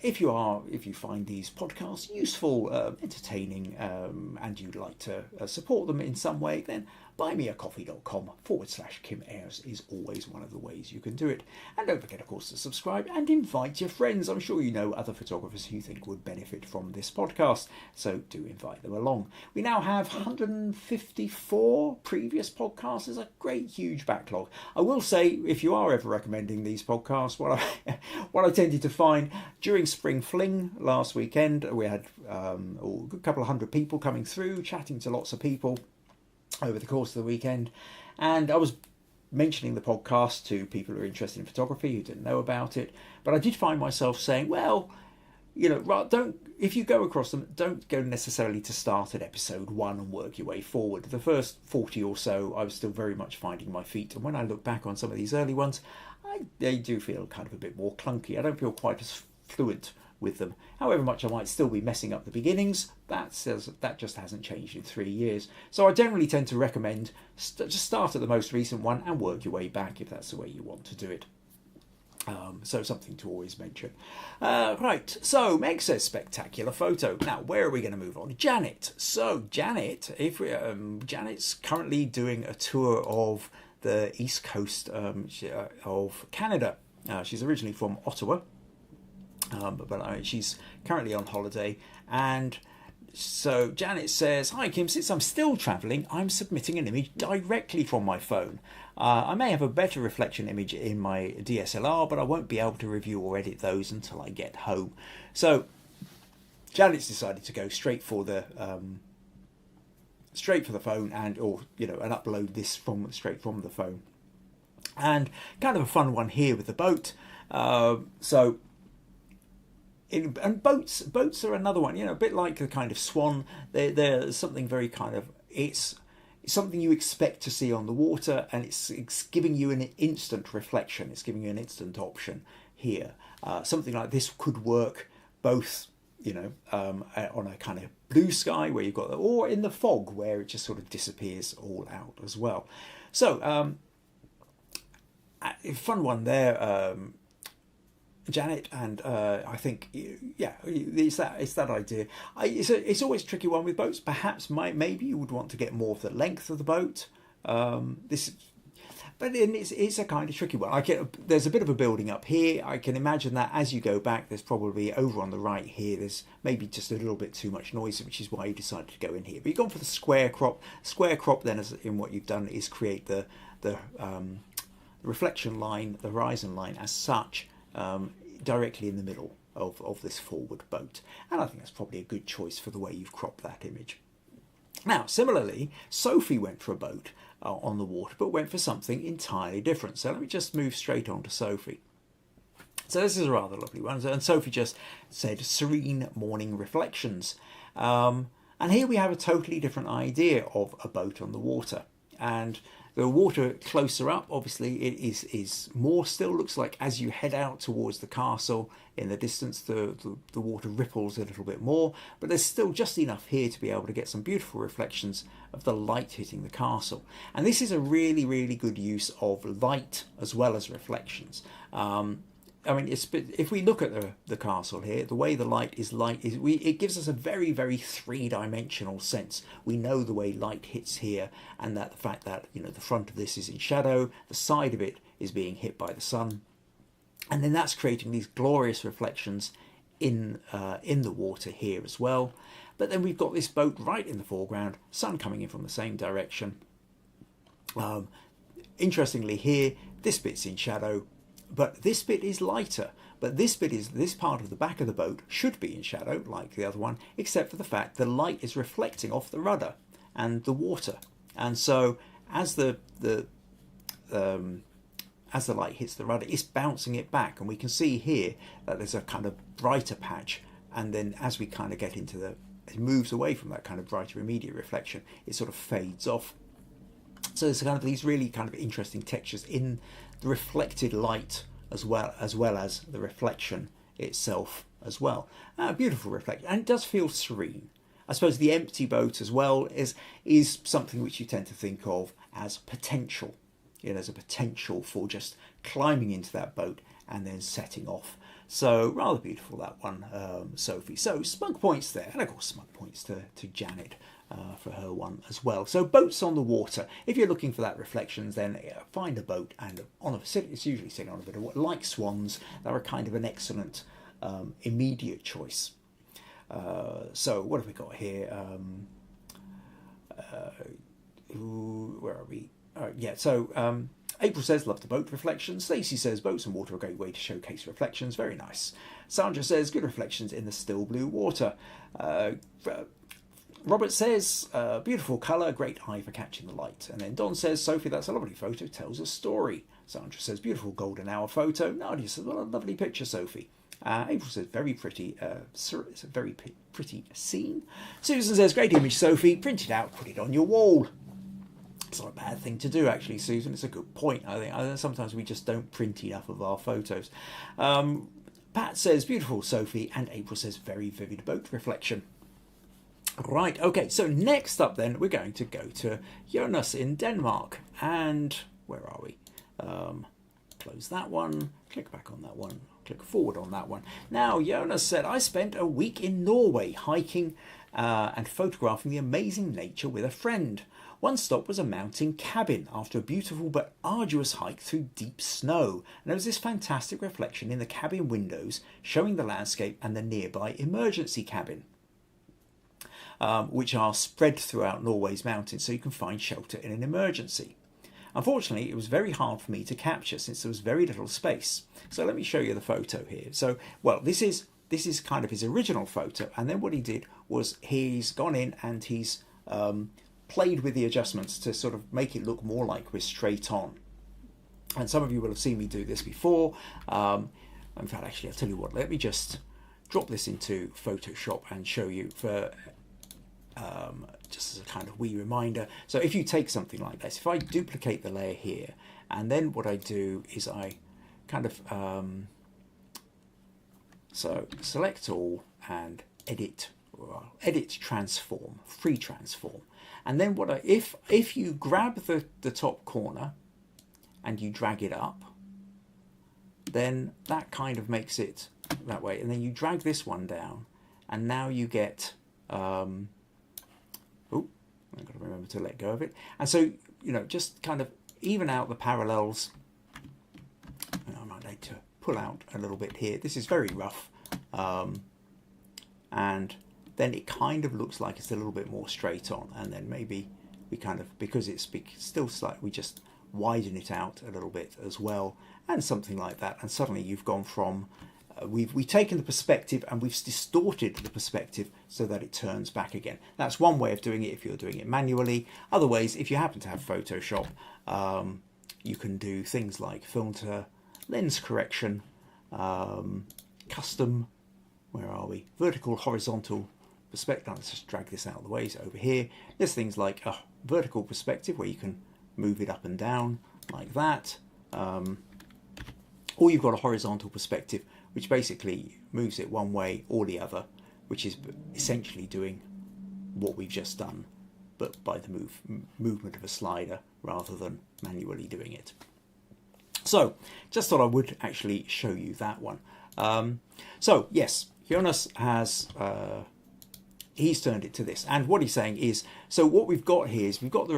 [SPEAKER 1] if you find these podcasts useful, entertaining, and you'd like to support them in some way, then buymeacoffee.com/Kim Ayres is always one of the ways you can do it. And don't forget, of course, to subscribe and invite your friends. I'm sure you know other photographers who you think would benefit from this podcast, so do invite them along. We now have 154 previous podcasts. There's a great, huge backlog. I will say, if you are ever recommending these podcasts, what I tended to find during Spring Fling last weekend, we had a couple of hundred people coming through, chatting to lots of people over the course of the weekend, and I was mentioning the podcast to people who are interested in photography who didn't know about it, but I did find myself saying, well, if you go across them, don't go necessarily to start at episode 1 and work your way forward. The first 40 or so, I was still very much finding my feet, and when I look back on some of these early ones, they do feel kind of a bit more clunky. I don't feel quite as fluent with them. However much I might still be messing up the beginnings, that just hasn't changed in 3 years. So I generally tend to recommend just start at the most recent one and work your way back if that's the way you want to do it. So something to always mention. Right, so Meg says spectacular photo. Now, where are we going to move on? Janet. So Janet, Janet's currently doing a tour of the east coast of Canada. She's originally from Ottawa. But she's currently on holiday, and so Janet says, "Hi Kim, since I'm still travelling, I'm submitting an image directly from my phone. I may have a better reflection image in my DSLR, but I won't be able to review or edit those until I get home." So Janet's decided to go straight for the phone and upload this straight from the phone, and kind of a fun one here with the boat. And boats are another one, a bit like the kind of swan. They're something very kind of, it's something you expect to see on the water, and it's giving you an instant reflection. It's giving you an instant option here. Something like this could work both, on a kind of blue sky where you've got, or in the fog where it just sort of disappears all out as well. So, fun one there. Janet, and I think, it's that idea. It's always a tricky one with boats. Perhaps maybe you would want to get more of the length of the boat. But it's a kind of tricky one. There's a bit of a building up here. I can imagine that as you go back, there's probably over on the right here, there's maybe just a little bit too much noise, which is why you decided to go in here. But you've gone for the square crop. Square crop then, in what you've done, is create the reflection line, the horizon line as such, directly in the middle of this forward boat. And I think that's probably a good choice for the way you've cropped that image. Now, similarly, Sophie went for a boat on the water, but went for something entirely different. So let me just move straight on to Sophie. So this is a rather lovely one. And Sophie just said, serene morning reflections. And here we have a totally different idea of a boat on the water. And the water closer up, obviously, it is more still. Looks like as you head out towards the castle in the distance, the water ripples a little bit more. But there's still just enough here to be able to get some beautiful reflections of the light hitting the castle. And this is a really, really good use of light as well as reflections. If we look at the castle here, the way the light is it gives us a very, very three-dimensional sense. We know the way light hits here, and that the fact that the front of this is in shadow, the side of it is being hit by the sun, and then that's creating these glorious reflections in the water here as well. But then we've got this boat right in the foreground, sun coming in from the same direction. Interestingly here, this bit's in shadow, but this bit is lighter. But this part of the back of the boat should be in shadow, like the other one, except for the fact the light is reflecting off the rudder and the water. And so as the light hits the rudder, it's bouncing it back. And we can see here that there's a kind of brighter patch. And then as we kind of get into it moves away from that kind of brighter immediate reflection, it sort of fades off. So there's kind of these really kind of interesting textures in the reflected light as well as the reflection itself as well. Beautiful reflection, and it does feel serene. I suppose the empty boat as well is something which you tend to think of as potential. There's a potential for just climbing into that boat and then setting off. So rather beautiful, that one, Sophie. So smug points there, and of course smug points to Janet for her one as well. So boats on the water. If you're looking for that reflections, then find a boat, and it's usually sitting on a bit of water, like swans. They're a kind of an excellent immediate choice. So what have we got here? Where are we? Yeah, so April says, love the boat reflections. Stacey says, boats and water are a great way to showcase reflections. Very nice. Sandra says, good reflections in the still blue water. Robert says, beautiful colour, great eye for catching the light. And then Don says, Sophie, that's a lovely photo, tells a story. Sandra says, beautiful golden hour photo. Nadia says, well, a lovely picture, Sophie. April says, very pretty. It's a very pretty scene. Susan says, great image, Sophie. Print it out, put it on your wall. It's not a bad thing to do, actually, Susan. It's a good point, I think. Sometimes we just don't print enough of our photos. Pat says, beautiful, Sophie. And April says, very vivid boat reflection. Right, okay, so next up then, we're going to go to Jonas in Denmark. And where are we? Close that one, click back on that one, click forward on that one. Now, Jonas said, I spent a week in Norway hiking and photographing the amazing nature with a friend. One stop was a mountain cabin after a beautiful but arduous hike through deep snow. And there was this fantastic reflection in the cabin windows showing the landscape and the nearby emergency cabin, which are spread throughout Norway's mountains so you can find shelter in an emergency. Unfortunately, it was very hard for me to capture since there was very little space. So let me show you the photo here. So, well, this is kind of his original photo, and then what he did was he's gone in and he's played with the adjustments to sort of make it look more like we're straight on. And some of you will have seen me do this before. In fact, actually, I'll tell you what, let me just drop this into Photoshop and show you for just as a kind of wee reminder. So if you take something like this, if I duplicate the layer here, and then what I do is I kind of so select all and edit transform, free transform. And then what if you grab the top corner and you drag it up, then that kind of makes it that way. And then you drag this one down, and now you get I've got to remember to let go of it. And so, just kind of even out the parallels. I might need to pull out a little bit here. This is very rough. And then it kind of looks like it's a little bit more straight on. And then maybe we kind of, because it's still slightly, we just widen it out a little bit as well. And something like that. And suddenly you've gone from, we've taken the perspective and we've distorted the perspective so that it turns back again. That's one way of doing it if you're doing it manually. Other ways, if you happen to have Photoshop, you can do things like filter, lens correction, custom, where are we? Vertical, horizontal perspective. Let's just drag this out of the way. So over here, there's things like a vertical perspective where you can move it up and down like that. Or you've got a horizontal perspective, which basically moves it one way or the other, which is essentially doing what we've just done, but by the movement of a slider rather than manually doing it. So, just thought I would actually show you that one. So, yes, Jonas has he's turned it to this, and what he's saying is, so what we've got here is we've got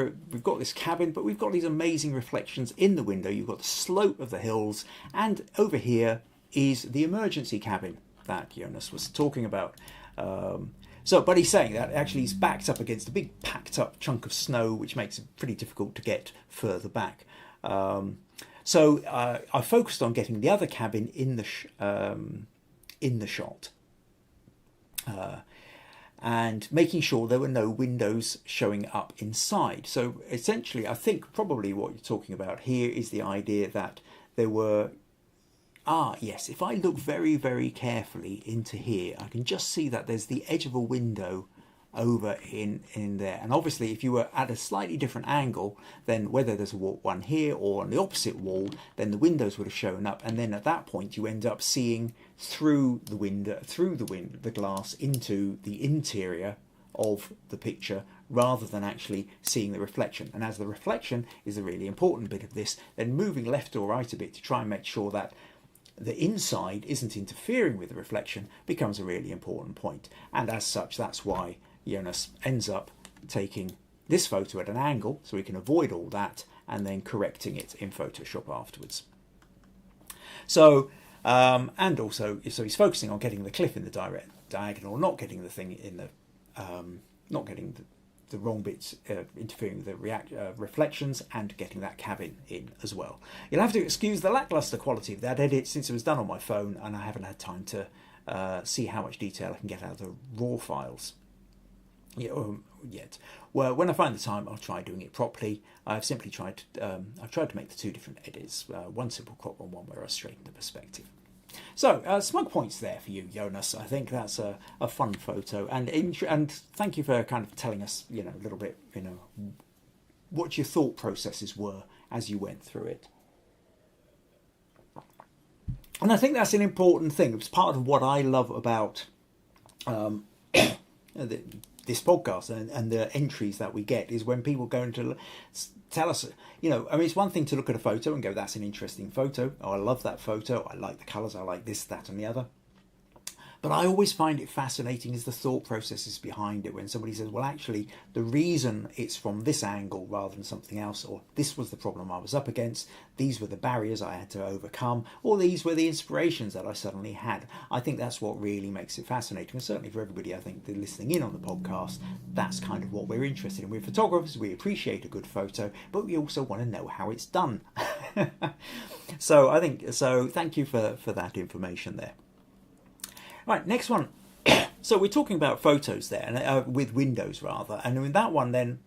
[SPEAKER 1] this cabin, but we've got these amazing reflections in the window. You've got the slope of the hills, and over here is the emergency cabin that Jonas was talking about. But he's saying that actually he's backed up against a big packed up chunk of snow, which makes it pretty difficult to get further back. So I focused on getting the other cabin in the shot. And making sure there were no windows showing up inside. So essentially, I think probably what you're talking about here is the idea that there were, yes, if I look very, very carefully into here, I can just see that there's the edge of a window over in there. And obviously, if you were at a slightly different angle, then whether there's one here or on the opposite wall, then the windows would have shown up. And then at that point, you end up seeing through the glass into the interior of the picture rather than actually seeing the reflection. And as the reflection is a really important bit of this, then moving left or right a bit to try and make sure that the inside isn't interfering with the reflection becomes a really important point. And as such, that's why Jonas ends up taking this photo at an angle so he can avoid all that and then correcting it in Photoshop afterwards. So, and also, so he's focusing on getting the cliff in the direct diagonal, not getting the thing in the, not getting the wrong bits interfering with the reflections, and getting that cabin in as well. You'll have to excuse the lackluster quality of that edit since it was done on my phone and I haven't had time to see how much detail I can get out of the raw files yet. Well, when I find the time, I'll try doing it properly. I've simply tried to make the two different edits, one simple crop and one where I straighten the perspective. So, smug points there for you, Jonas. I think that's a fun photo, and thank you for kind of telling us, a little bit, what your thought processes were as you went through it. And I think that's an important thing. It's part of what I love about this podcast and the entries that we get is when people go into tell us, it's one thing to look at a photo and go, that's an interesting photo. Oh, I love that photo. I like the colours. I like this, that, and the other. But I always find it fascinating is the thought processes behind it when somebody says, well, actually, the reason it's from this angle rather than something else, or this was the problem I was up against, these were the barriers I had to overcome, or these were the inspirations that I suddenly had. I think that's what really makes it fascinating. And certainly for everybody, I think, they're listening in on the podcast, that's kind of what we're interested in. We're photographers, we appreciate a good photo, but we also want to know how it's done. So thank you for that information there. Right, next one. So we're talking about photos there, with windows rather, and in that one then,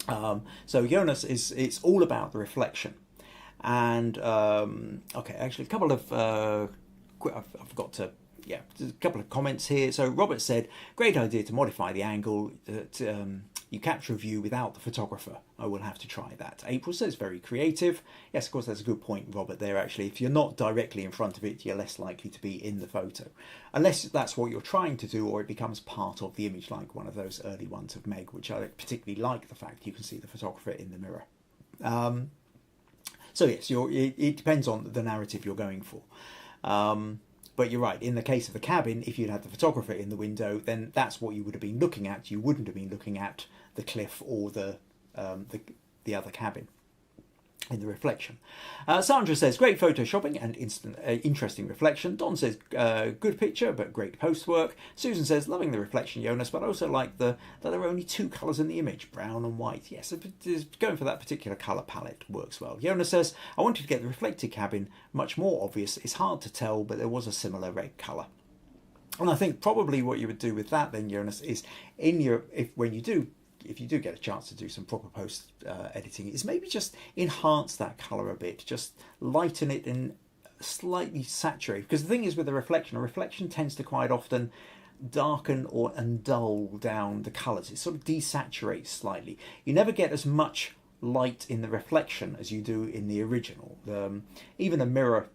[SPEAKER 1] so Jonas it's all about the reflection, and okay, actually a couple of I forgot to. Yeah, there's a couple of comments here. So Robert said, great idea to modify the angle that you capture a view without the photographer. I will have to try that. April says, very creative. Yes, of course, that's a good point, Robert, there actually. If you're not directly in front of it, you're less likely to be in the photo. Unless that's what you're trying to do, or it becomes part of the image, like one of those early ones of Meg, which I particularly like the fact you can see the photographer in the mirror. So yes, it depends on the narrative you're going for. But you're right, in the case of the cabin, if you'd had the photographer in the window, then that's what you would have been looking at. You wouldn't have been looking at the cliff or the other cabin in the reflection. Sandra says, great photoshopping and interesting reflection. Don says, good picture, but great post work. Susan says, loving the reflection, Jonas, but I also like that there are only two colours in the image, brown and white. Yes, going for that particular colour palette works well. Jonas says, I wanted to get the reflected cabin much more obvious. It's hard to tell, but there was a similar red colour. And I think probably what you would do with that then, Jonas, is if you do get a chance to do some proper post editing, is maybe just enhance that colour a bit, just lighten it and slightly saturate. Because the thing is with a reflection tends to quite often darken and dull down the colours. It sort of desaturates slightly. You never get as much light in the reflection as you do in the original. Even a mirror,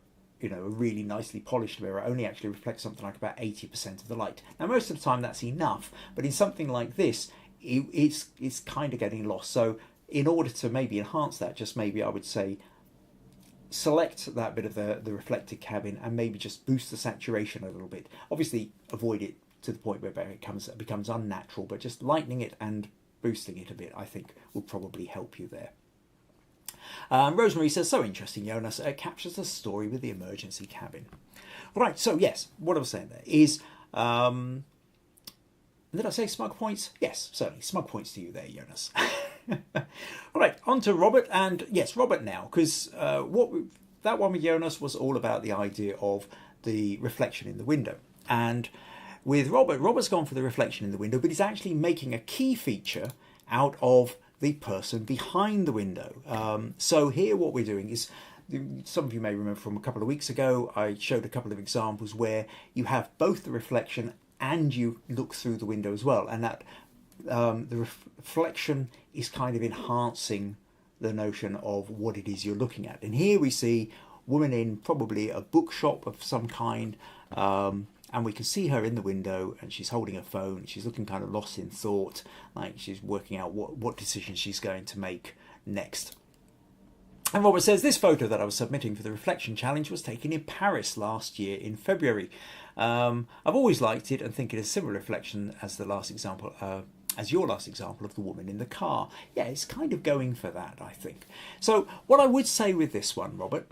[SPEAKER 1] a really nicely polished mirror only actually reflects something like about 80% of the light. Now most of the time that's enough, but in something like this, it's kind of getting lost. So in order to maybe enhance that, just maybe I would say select that bit of the reflected cabin and maybe just boost the saturation a little bit. Obviously avoid it to the point where it becomes unnatural, but just lightening it and boosting it a bit I think will probably help you there. Rosemary says, so interesting, Jonas. It captures the story with the emergency cabin. Right, so yes, what I was saying there is did I say smug points? Yes, certainly. Smug points to you there, Jonas. All right, on to Robert. And yes, Robert now, because that one with Jonas was all about the idea of the reflection in the window. And with Robert's gone for the reflection in the window, but he's actually making a key feature out of the person behind the window. So here what we're doing is, some of you may remember from a couple of weeks ago, I showed a couple of examples where you have both the reflection and you look through the window as well, and that the reflection is kind of enhancing the notion of what it is you're looking at. And here we see a woman in probably a bookshop of some kind, and we can see her in the window and she's holding a phone. She's looking kind of lost in thought, like she's working out what decision she's going to make next. And Robert says, this photo that I was submitting for the reflection challenge was taken in Paris last year in February. I've always liked it and think it is a similar reflection as the last example, as your last example of the woman in the car. Yeah, it's kind of going for that, I think. So what I would say with this one, Robert,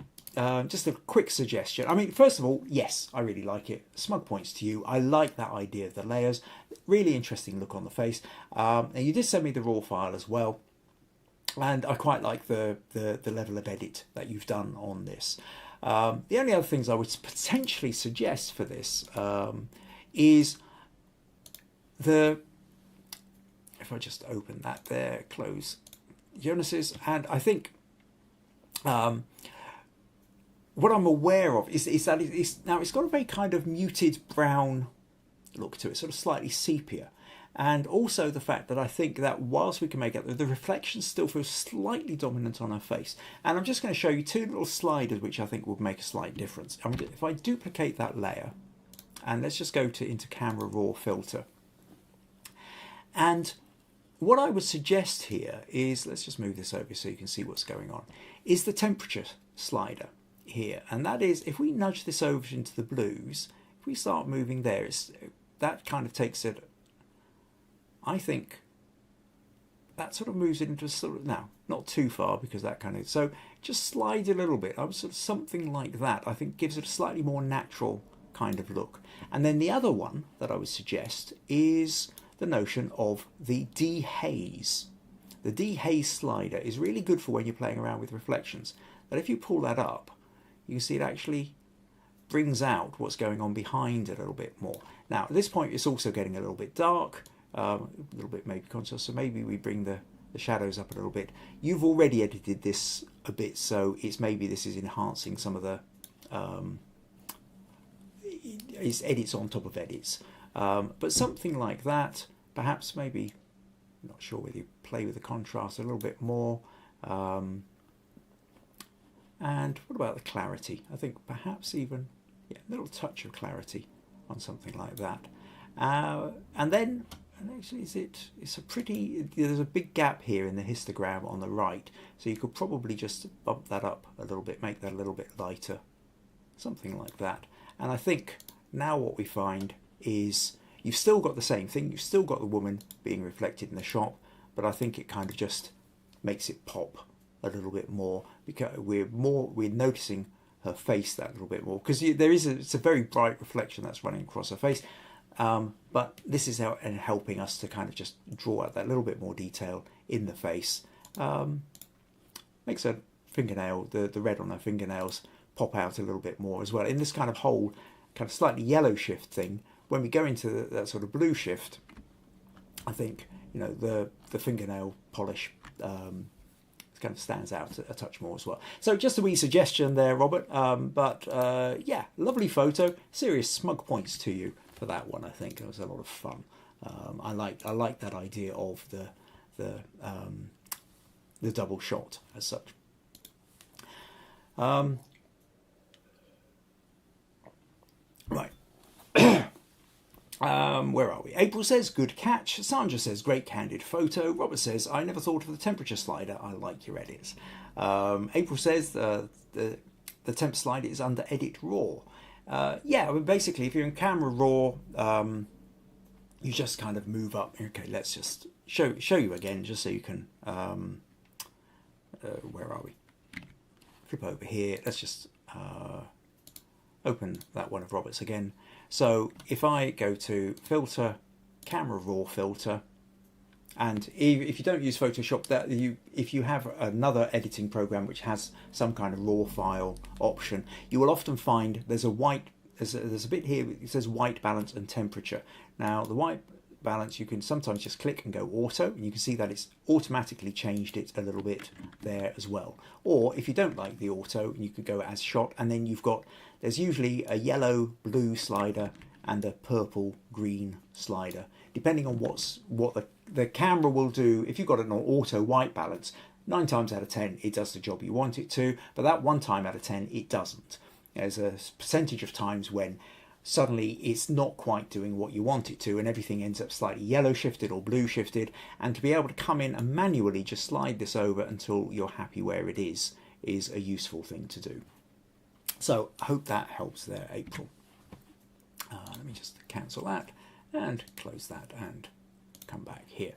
[SPEAKER 1] just a quick suggestion. I mean, first of all, yes, I really like it. Smug points to you. I like that idea of the layers. Really interesting look on the face. And you did send me the raw file as well. And I quite like the level of edit that you've done on this. The only other things I would potentially suggest for this is if I just open that there, close Jonas's, and I think what I'm aware of is that it's got a very kind of muted brown look to it, sort of slightly sepia. And also the fact that I think that whilst we can make it, the reflection still feels slightly dominant on her face. And I'm just going to show you two little sliders which I think will make a slight difference. If I duplicate that layer, and let's just go into camera raw filter. And what I would suggest here is, let's just move this over so you can see what's going on, is the temperature slider here. And that is, if we nudge this over into the blues, if we start moving there, that kind of takes it, I think that sort of moves it into a sort of, now, not too far because that kind of, so just slide a little bit. I was sort of something like that, I think gives it a slightly more natural kind of look. And then the other one that I would suggest is the notion of the dehaze. The dehaze slider is really good for when you're playing around with reflections. But if you pull that up, you can see it actually brings out what's going on behind a little bit more. Now, at this point, it's also getting a little bit dark. A little bit maybe conscious, so maybe we bring the shadows up a little bit. You've already edited this a bit, so it's maybe this is enhancing some of the it's edits on top of edits, but something like that. Perhaps maybe, not sure whether you play with the contrast a little bit more. And what about the clarity? I think perhaps even a little touch of clarity on something like that. And then. And actually, it's a pretty, there's a big gap here in the histogram on the right, so you could probably just bump that up a little bit, make that a little bit lighter, something like that. And I think now what we find is you've still got the same thing, you've still got the woman being reflected in the shop, but I think it kind of just makes it pop a little bit more, because we're noticing her face that little bit more, because it's a very bright reflection that's running across her face. But this is helping us to kind of just draw out that little bit more detail in the face. Makes her fingernail, the red on her fingernails, pop out a little bit more as well. In this kind of whole, kind of slightly yellow shift thing, when we go into that sort of blue shift, I think, the fingernail polish kind of stands out a touch more as well. So just a wee suggestion there, Robert. Yeah, lovely photo. Serious smug points to you for that one. I think it was a lot of fun. I like that idea of the double shot as such. Right. Where are we? April says, good catch. Sandra says, great candid photo. Robert says, I never thought of the temperature slider. I like your edits. April says, the temp slider is under edit raw. Yeah, I mean, basically, if you're in camera raw, you just kind of move up. Okay, let's just show you again, just so you can. Where are we? Flip over here. Let's just open that one of Robert's again. So if I go to filter, camera raw filter, and if you don't use Photoshop, if you have another editing program which has some kind of raw file option, you will often find there's a bit here that says white balance and temperature. Now the white balance, you can sometimes just click and go auto, and you can see that it's automatically changed it a little bit there as well. Or if you don't like the auto, you could go as shot, and then there's usually a yellow blue slider and a purple green slider, depending on what the camera will do. If you've got an auto white balance, 9 times out of 10 it does the job you want it to, but that 1 time out of 10 it doesn't. There's a percentage of times when suddenly it's not quite doing what you want it to, and everything ends up slightly yellow shifted or blue shifted. And to be able to come in and manually just slide this over until you're happy where it is is a useful thing to do. So I hope that helps there, April. Let me just cancel that and close that and come back here.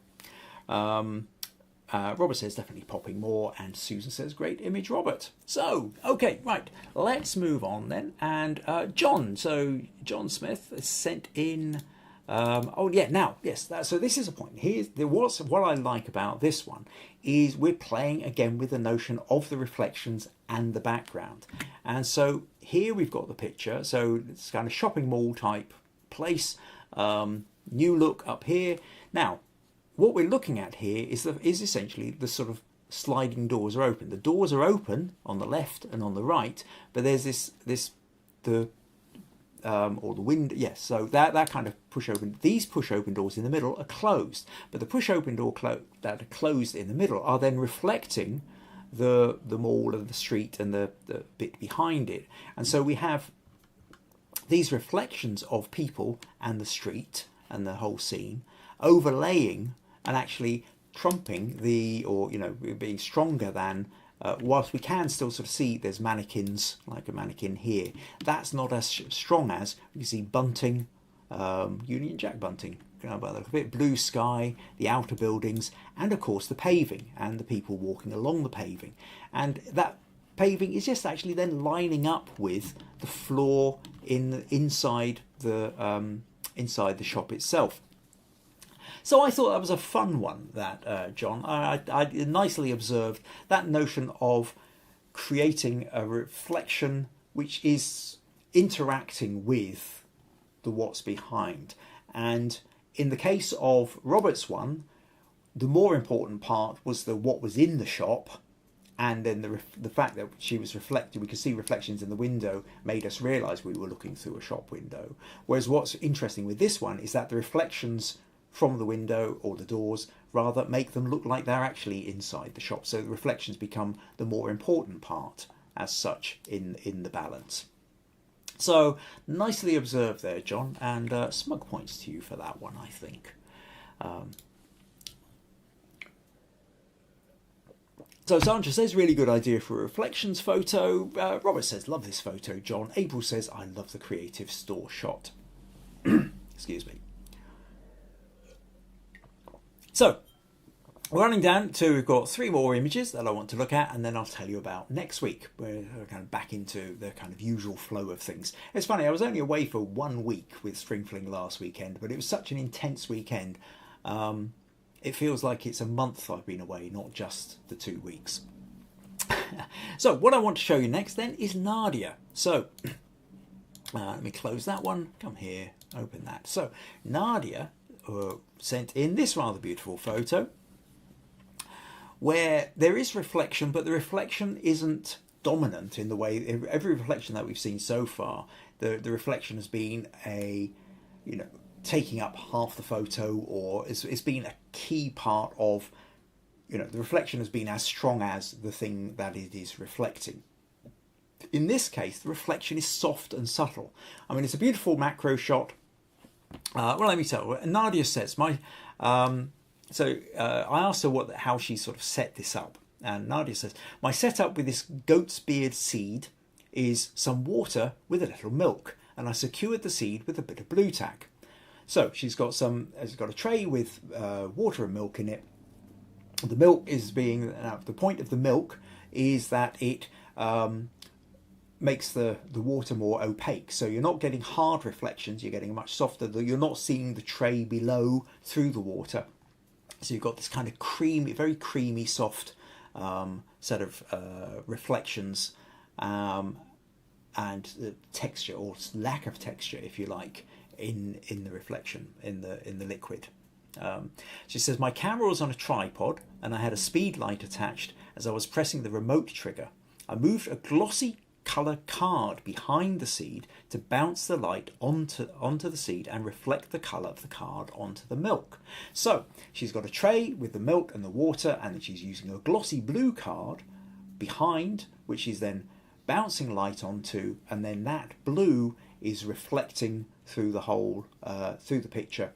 [SPEAKER 1] Robert says definitely popping more, and Susan says great image, Robert. So okay, right, let's move on then. And John, so John Smith has sent in oh yeah, now yes, so this is a point. What I like about this one is we're playing again with the notion of the reflections and the background. And so here we've got the picture, so it's kind of shopping mall type place, new look up here. Now what we're looking at here is essentially the sort of sliding doors are open. The doors are open on the left and on the right, but there's the window. Yes, so that kind of push open. These push open doors in the middle are closed, but the push open door that are closed in the middle are then reflecting the mall and the street and the bit behind it. And so we have these reflections of people and the street and the whole scene overlaying and actually trumping being stronger than, whilst we can still sort of see there's mannequins, like a mannequin here, that's not as strong as you see bunting, Union Jack bunting, by the look of it, blue sky, the outer buildings, and of course the paving and the people walking along the paving. And that paving is just actually then lining up with the floor inside the shop itself. So I thought that was a fun one, that John. I nicely observed that notion of creating a reflection which is interacting with the what's behind. And in the case of Robert's one, the more important part was what was in the shop, and then the fact that she was reflected, we could see reflections in the window, made us realise we were looking through a shop window. Whereas what's interesting with this one is that the reflections from the window or the doors rather make them look like they're actually inside the shop. So the reflections become the more important part as such in the balance. So nicely observed there, John, and smug points to you for that one, I think. So Sandra says, really good idea for a reflections photo. Robert says, love this photo, John. April says, I love the creative store shot. Excuse me. So, running down to, we've got 3 more images that I want to look at, and then I'll tell you about next week. We're kind of back into the kind of usual flow of things. It's funny, I was only away for 1 week with Spring Fling last weekend, but it was such an intense weekend. It feels like it's a month I've been away, not just the 2 weeks. So, what I want to show you next then is Nadia. So, let me close that one, come here, open that. So, Nadia sent in this rather beautiful photo where there is reflection, but the reflection isn't dominant in the way every reflection that we've seen so far. The reflection has been taking up half the photo, or it's been a key part of, the reflection has been as strong as the thing that it is reflecting. In this case, the reflection is soft and subtle. I mean, it's a beautiful macro shot. Well, let me tell you. Nadia says, I asked her how she sort of set this up. And Nadia says, my setup with this goatsbeard seed is some water with a little milk. And I secured the seed with a bit of blue tack. So she's got a tray with water and milk in it. The milk is the point of the milk is that it makes the water more opaque, so you're not getting hard reflections, you're getting much softer. You're not seeing the tray below through the water, so you've got this kind of very creamy soft set of reflections, and the texture, or lack of texture if you like, in the reflection in the liquid. She says, my camera was on a tripod and I had a speed light attached. As I was pressing the remote trigger, I moved a glossy colour card behind the seed to bounce the light onto the seed and reflect the colour of the card onto the milk. So she's got a tray with the milk and the water, and then she's using a glossy blue card behind, which she's then bouncing light onto, and then that blue is reflecting through the whole through the picture,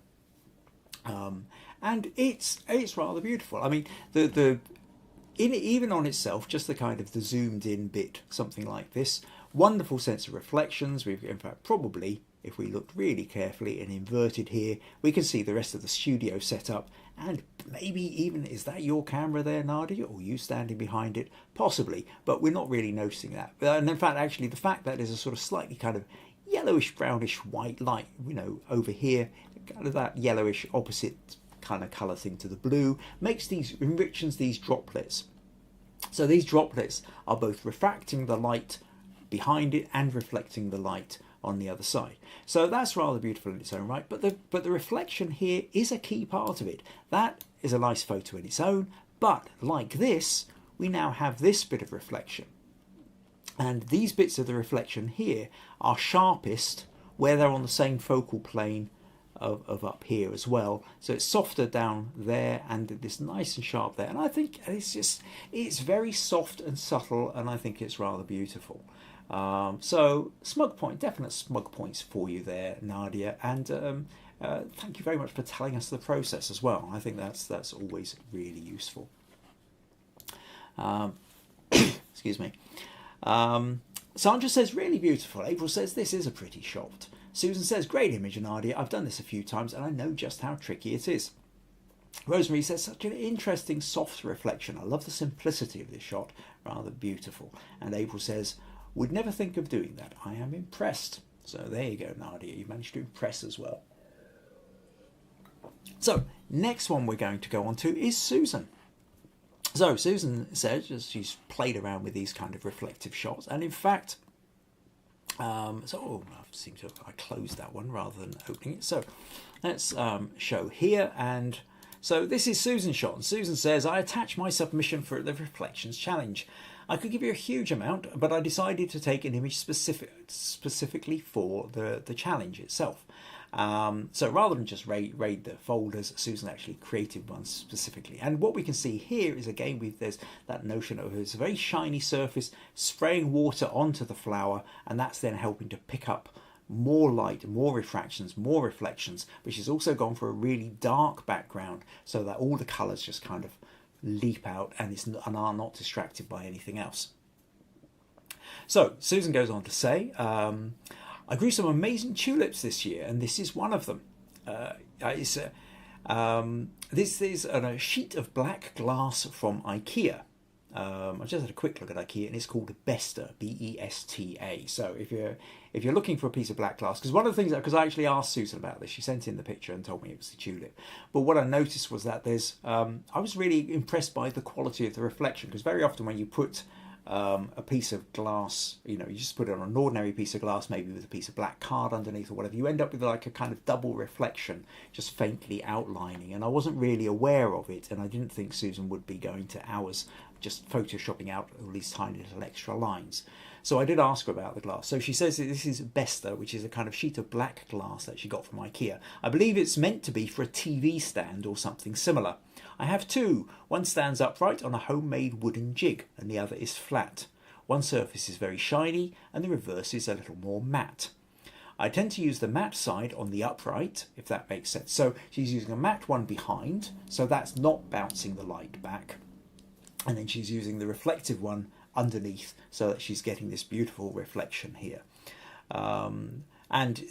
[SPEAKER 1] and it's rather beautiful. I mean, even on itself, just the kind of the zoomed in bit, something like this. Wonderful sense of reflections. We've, in fact, probably, if we look really carefully and inverted here, we can see the rest of the studio setup. And maybe even, is that your camera there, Nadia, or you standing behind it? Possibly, but we're not really noticing that. And in fact, actually, the fact that there's a sort of slightly kind of yellowish, brownish, white light, you know, over here, kind of that yellowish opposite kind of colour thing to the blue, enriches these droplets. So these droplets are both refracting the light behind it and reflecting the light on the other side. So that's rather beautiful in its own right, but the reflection here is a key part of it. That is a nice photo in its own, but like this, we now have this bit of reflection. And these bits of the reflection here are sharpest where they're on the same focal plane of up here as well. So it's softer down there and it's nice and sharp there. And I think it's very soft and subtle, and I think it's rather beautiful. So smug point, definite smug points for you there, Nadia. And thank you very much for telling us the process as well. I think that's always really useful. Excuse me. Sandra says, really beautiful. April says, this is a pretty shot. Susan says, great image, Nadia. I've done this a few times and I know just how tricky it is. Rosemary says, such an interesting soft reflection. I love the simplicity of this shot. Rather beautiful. And April says, would never think of doing that. I am impressed. So there you go, Nadia. You've managed to impress as well. So next one we're going to go on to is Susan. So Susan says she's played around with these kind of reflective shots, and in fact, I closed that one rather than opening it. So let's show here, and so this is Susan's shot. And Susan says, I attach my submission for the Reflections Challenge. I could give you a huge amount, but I decided to take an image specifically for the challenge itself. So rather than just raid the folders, Susan actually created one specifically. And what we can see here is, again, there's that notion of it's a very shiny surface, spraying water onto the flower, and that's then helping to pick up more light, more refractions, more reflections, which has also gone for a really dark background so that all the colours just kind of leap out and are not distracted by anything else. So Susan goes on to say, I grew some amazing tulips this year, and this is one of them. This is a sheet of black glass from IKEA. I just had a quick look at IKEA, and it's called Besta, B-E-S-T-A. So if you're looking for a piece of black glass, because one of the things, because I actually asked Susan about this, she sent in the picture and told me it was the tulip. But what I noticed was that I was really impressed by the quality of the reflection, because very often when you put a piece of glass, you just put it on an ordinary piece of glass, maybe with a piece of black card underneath or whatever, you end up with like a kind of double reflection, just faintly outlining. And I wasn't really aware of it, and I didn't think Susan would be going to hours just photoshopping out all these tiny little extra lines. So I did ask her about the glass. So she says that this is Besta, which is a kind of sheet of black glass that she got from IKEA. I believe it's meant to be for a TV stand or something similar. I have two. One stands upright on a homemade wooden jig and the other is flat. One surface is very shiny and the reverse is a little more matte. I tend to use the matte side on the upright, if that makes sense. So she's using a matte one behind, so that's not bouncing the light back. And then she's using the reflective one underneath so that she's getting this beautiful reflection here. And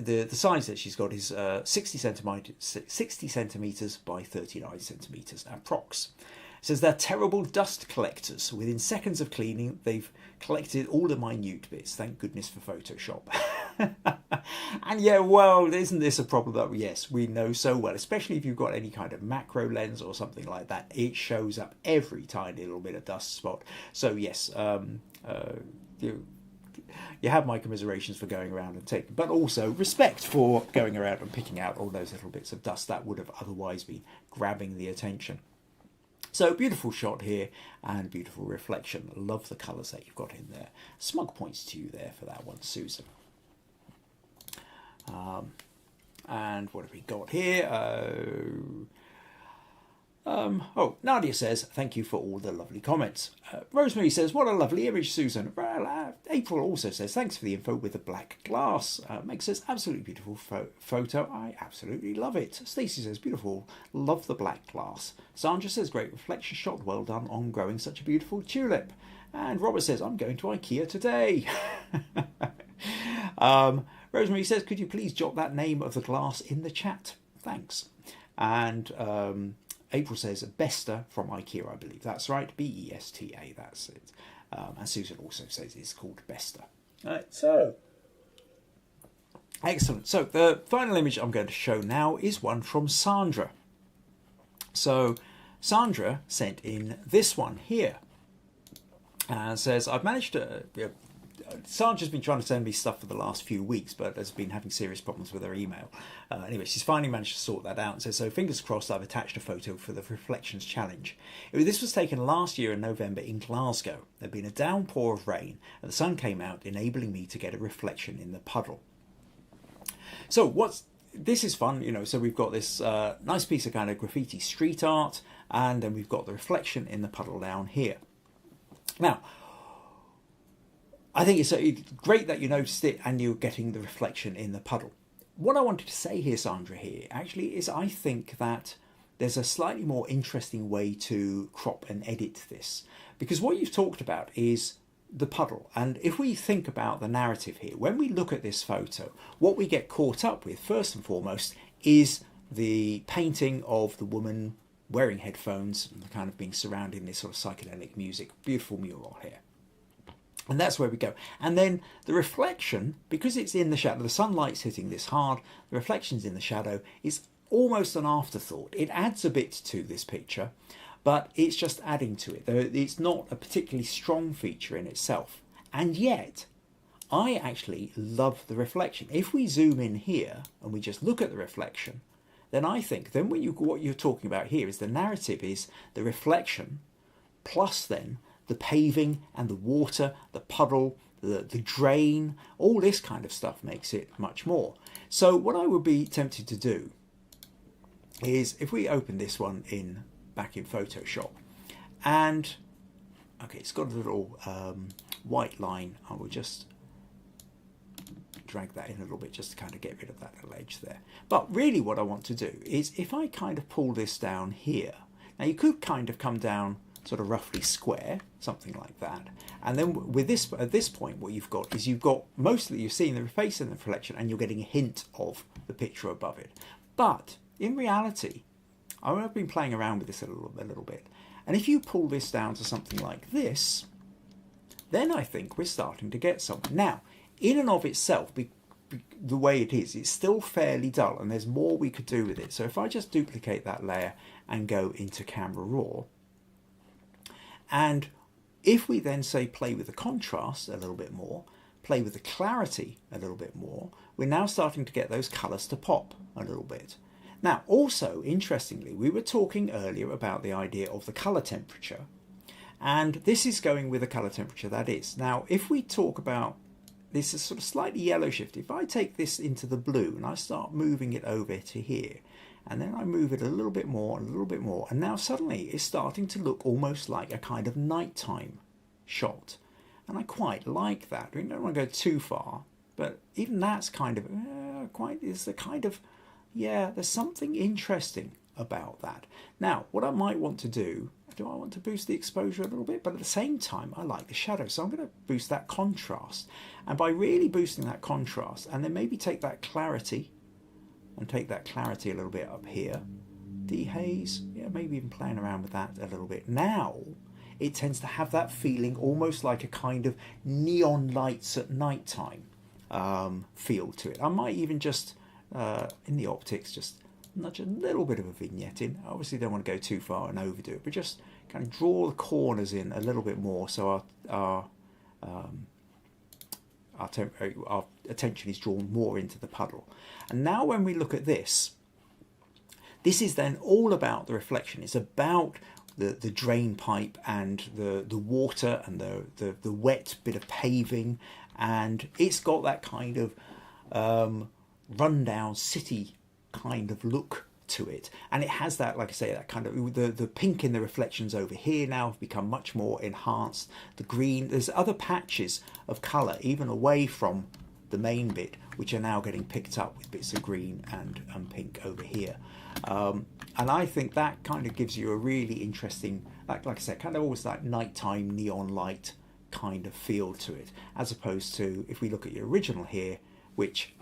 [SPEAKER 1] the size that she's got is 60 centimetres by 39 centimetres approx. It says they're terrible dust collectors. Within seconds of cleaning, they've collected all the minute bits. Thank goodness for Photoshop. And yeah, well, isn't this a problem that, yes, we know so well, especially if you've got any kind of macro lens or something like that, it shows up every tiny little bit of dust spot. So yes, you have my commiserations for going around and taking, but also respect for going around and picking out all those little bits of dust that would have otherwise been grabbing the attention. So beautiful shot here and beautiful reflection. Love the colours that you've got in there. Smug points to you there for that one, Susan. And what have we got here? Nadia says, thank you for all the lovely comments. Rosemary says, what a lovely image, Susan. Well, April also says, thanks for the info with the black glass. Makes this absolutely beautiful photo. I absolutely love it. Stacey says, beautiful. Love the black glass. Sandra says, great reflection shot. Well done on growing such a beautiful tulip. And Robert says, I'm going to IKEA today. Rosemary says, could you please jot that name of the glass in the chat? Thanks. And April says, Besta from IKEA, I believe. That's right. Besta, that's it. And Susan also says it's called Besta. Right, so excellent. So the final image I'm going to show now is one from Sandra. So Sandra sent in this one here and says, I've managed to... Sandra's been trying to send me stuff for the last few weeks, but has been having serious problems with her email. Anyway, she's finally managed to sort that out and says, so fingers crossed I've attached a photo for the Reflections Challenge. This was taken last year in November in Glasgow. There'd been a downpour of rain and the sun came out, enabling me to get a reflection in the puddle. So this is fun, you know, so we've got this nice piece of kind of graffiti street art, and then we've got the reflection in the puddle down here. Now, I think it's great that you noticed it and you're getting the reflection in the puddle. What I wanted to say here, Sandra, here, actually is I think that there's a slightly more interesting way to crop and edit this. Because what you've talked about is the puddle. And if we think about the narrative here, when we look at this photo, what we get caught up with, first and foremost, is the painting of the woman wearing headphones and kind of being surrounded in this sort of psychedelic music. Beautiful mural here. And that's where we go. And then the reflection, because it's in the shadow, the sunlight's hitting this hard, the reflection's in the shadow, is almost an afterthought. It adds a bit to this picture, but it's just adding to it. It's not a particularly strong feature in itself. And yet, I actually love the reflection. If we zoom in here and we just look at the reflection, then I think then what you're talking about here is the narrative is the reflection plus then the paving and the water, the puddle, the drain, all this kind of stuff makes it much more. So what I would be tempted to do is if we open this one back in Photoshop, and okay, it's got a little white line. I will just drag that in a little bit just to kind of get rid of that little edge there. But really what I want to do is if I kind of pull this down here, now you could kind of come down sort of roughly square, something like that. And then with this, at this point, what you've got is you've got mostly you're seeing the face in the reflection and you're getting a hint of the picture above it. But in reality, I've been playing around with this a little bit. And if you pull this down to something like this, then I think we're starting to get something. Now, in and of itself, the way it is, it's still fairly dull and there's more we could do with it. So if I just duplicate that layer and go into Camera Raw, and if we then say play with the contrast a little bit more, play with the clarity a little bit more, we're now starting to get those colours to pop a little bit. Now, also, interestingly, we were talking earlier about the idea of the colour temperature, and this is going with the colour temperature that is. Now, if we talk about this is sort of slightly yellow shift, if I take this into the blue and I start moving it over to here, and then I move it a little bit more, and now suddenly it's starting to look almost like a kind of nighttime shot. And I quite like that. I don't want to go too far, but even that's kind of there's something interesting about that. Now, what I might want to do I want to boost the exposure a little bit, but at the same time, I like the shadow. So I'm going to boost that contrast. And by really boosting that contrast, and then maybe take that clarity, and take that clarity a little bit up here, dehaze, yeah, maybe even playing around with that a little bit. Now, it tends to have that feeling almost like a kind of neon lights at night time feel to it. I might even just, in the optics, just nudge a little bit of a vignette in. I obviously don't want to go too far and overdo it, but just kind of draw the corners in a little bit more so our attention is drawn more into the puddle. And now when we look at this, this is then all about the reflection. It's about the drain pipe and the water and the wet bit of paving, and it's got that kind of rundown city kind of look to it, and it has that, like I say, that kind of the pink in the reflections over here now have become much more enhanced. The green, there's other patches of colour even away from the main bit which are now getting picked up with bits of green and pink over here, and I think that kind of gives you a really interesting, like I said, kind of almost like nighttime neon light kind of feel to it, as opposed to if we look at your original here, which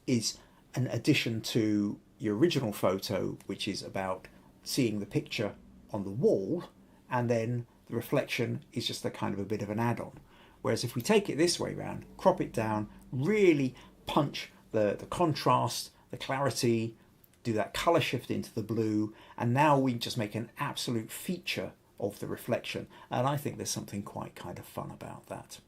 [SPEAKER 1] is an addition to your original photo, which is about seeing the picture on the wall, and then the reflection is just a kind of a bit of an add-on. Whereas if we take it this way round, crop it down, really punch the contrast, the clarity, do that colour shift into the blue, and now we just make an absolute feature of the reflection, and I think there's something quite kind of fun about that.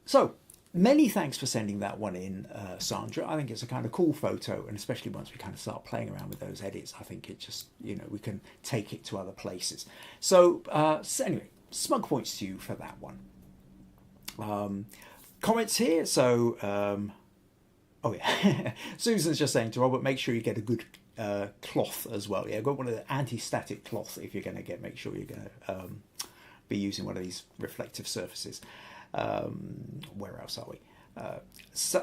[SPEAKER 1] So many thanks for sending that one in, Sandra. I think it's a kind of cool photo, and especially once we kind of start playing around with those edits, I think it just, we can take it to other places. So, anyway, smug points to you for that one. Comments here. So, oh yeah, Susan's just saying to Robert, make sure you get a good cloth as well. Yeah, got one of the anti-static cloths if you're going to make sure you're going to be using one of these reflective surfaces. Where else are we?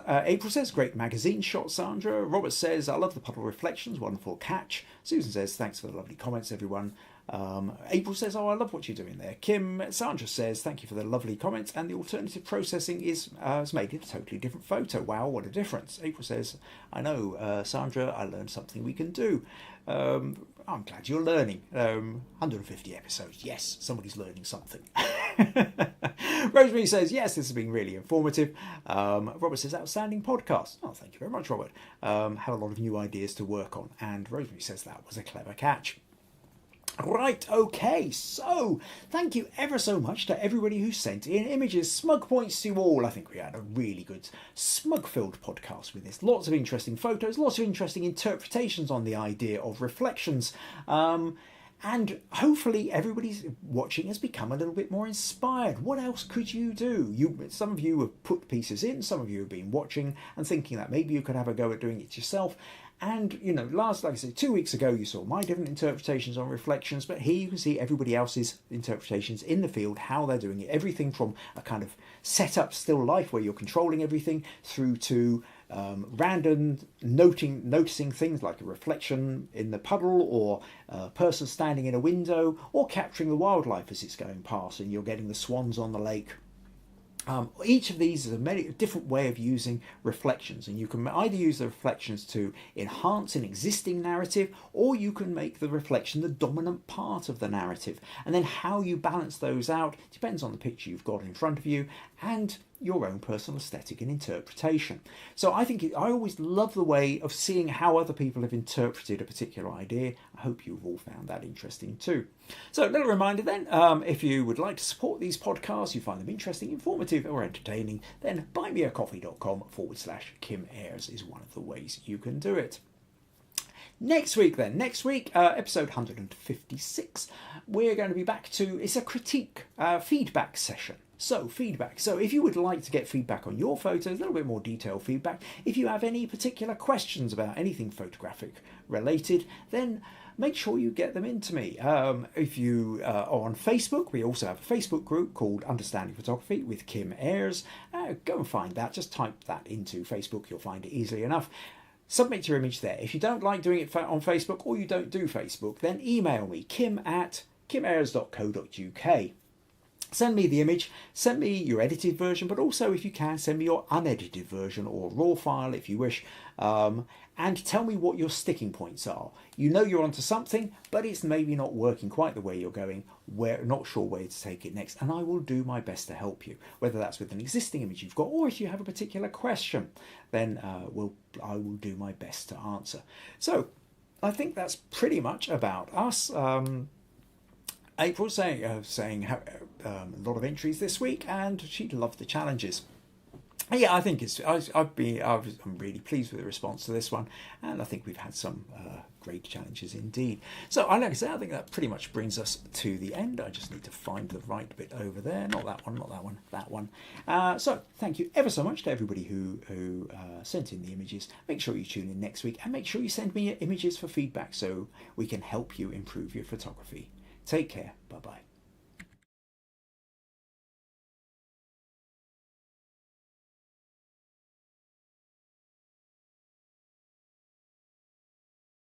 [SPEAKER 1] April says, great magazine shot, Sandra. Robert says, I love the puddle reflections, wonderful catch. Susan says, thanks for the lovely comments, everyone. April says, oh, I love what you're doing there. Sandra says, thank you for the lovely comments, and the alternative processing has made it a totally different photo. Wow, what a difference. April says, I know, Sandra, I learned something we can do. I'm glad you're learning. 150 episodes. Yes, somebody's learning something. Rosemary says, yes, this has been really informative. Robert says, outstanding podcast. Oh, thank you very much, Robert. Have a lot of new ideas to work on. And Rosemary says that was a clever catch. Right, okay, so thank you ever so much to everybody who sent in images. Smug points to you all. I think we had a really good smug-filled podcast with this. Lots of interesting photos, lots of interesting interpretations on the idea of reflections. And hopefully everybody's watching has become a little bit more inspired. What else could you do? Some of you have put pieces in, some of you have been watching and thinking that maybe you could have a go at doing it yourself. And, like I said, 2 weeks ago, you saw my different interpretations on reflections, but here you can see everybody else's interpretations in the field, how they're doing it. Everything from a kind of setup still life where you're controlling everything through to random noticing things like a reflection in the puddle, or a person standing in a window, or capturing the wildlife as it's going past and you're getting the swans on the lake. Each of these is a different way of using reflections, and you can either use the reflections to enhance an existing narrative, or you can make the reflection the dominant part of the narrative. And then how you balance those out depends on the picture you've got in front of you and your own personal aesthetic and interpretation. So I always love the way of seeing how other people have interpreted a particular idea. I hope you've all found that interesting too. So a little reminder then, if you would like to support these podcasts, you find them interesting, informative or entertaining, then buymeacoffee.com/Kim Ayres is one of the ways you can do it. Next week, episode 156, we're going to be back to, it's a critique feedback session. So feedback. So if you would like to get feedback on your photos, a little bit more detailed feedback, if you have any particular questions about anything photographic related, then make sure you get them into me. If you are on Facebook, we also have a Facebook group called Understanding Photography with Kim Ayres. Go and find that. Just type that into Facebook. You'll find it easily enough. Submit your image there. If you don't like doing it on Facebook, or you don't do Facebook, then email me, kim@kimayres.co.uk. Send me the image, send me your edited version, but also, if you can, send me your unedited version or raw file if you wish, and tell me what your sticking points are. You're onto something, but it's maybe not working quite the way you're going, not sure where to take it next, and I will do my best to help you, whether that's with an existing image you've got, or if you have a particular question, then I will do my best to answer. So I think that's pretty much about us. April saying a lot of entries this week, and she loved the challenges. Yeah, I think I'm really pleased with the response to this one, and I think we've had some great challenges indeed. So, like I say, I think that pretty much brings us to the end. I just need to find the right bit over there. Not that one, not that one, that one. So, thank you ever so much to everybody who sent in the images. Make sure you tune in next week, and make sure you send me your images for feedback so we can help you improve your photography. Take care. Bye-bye.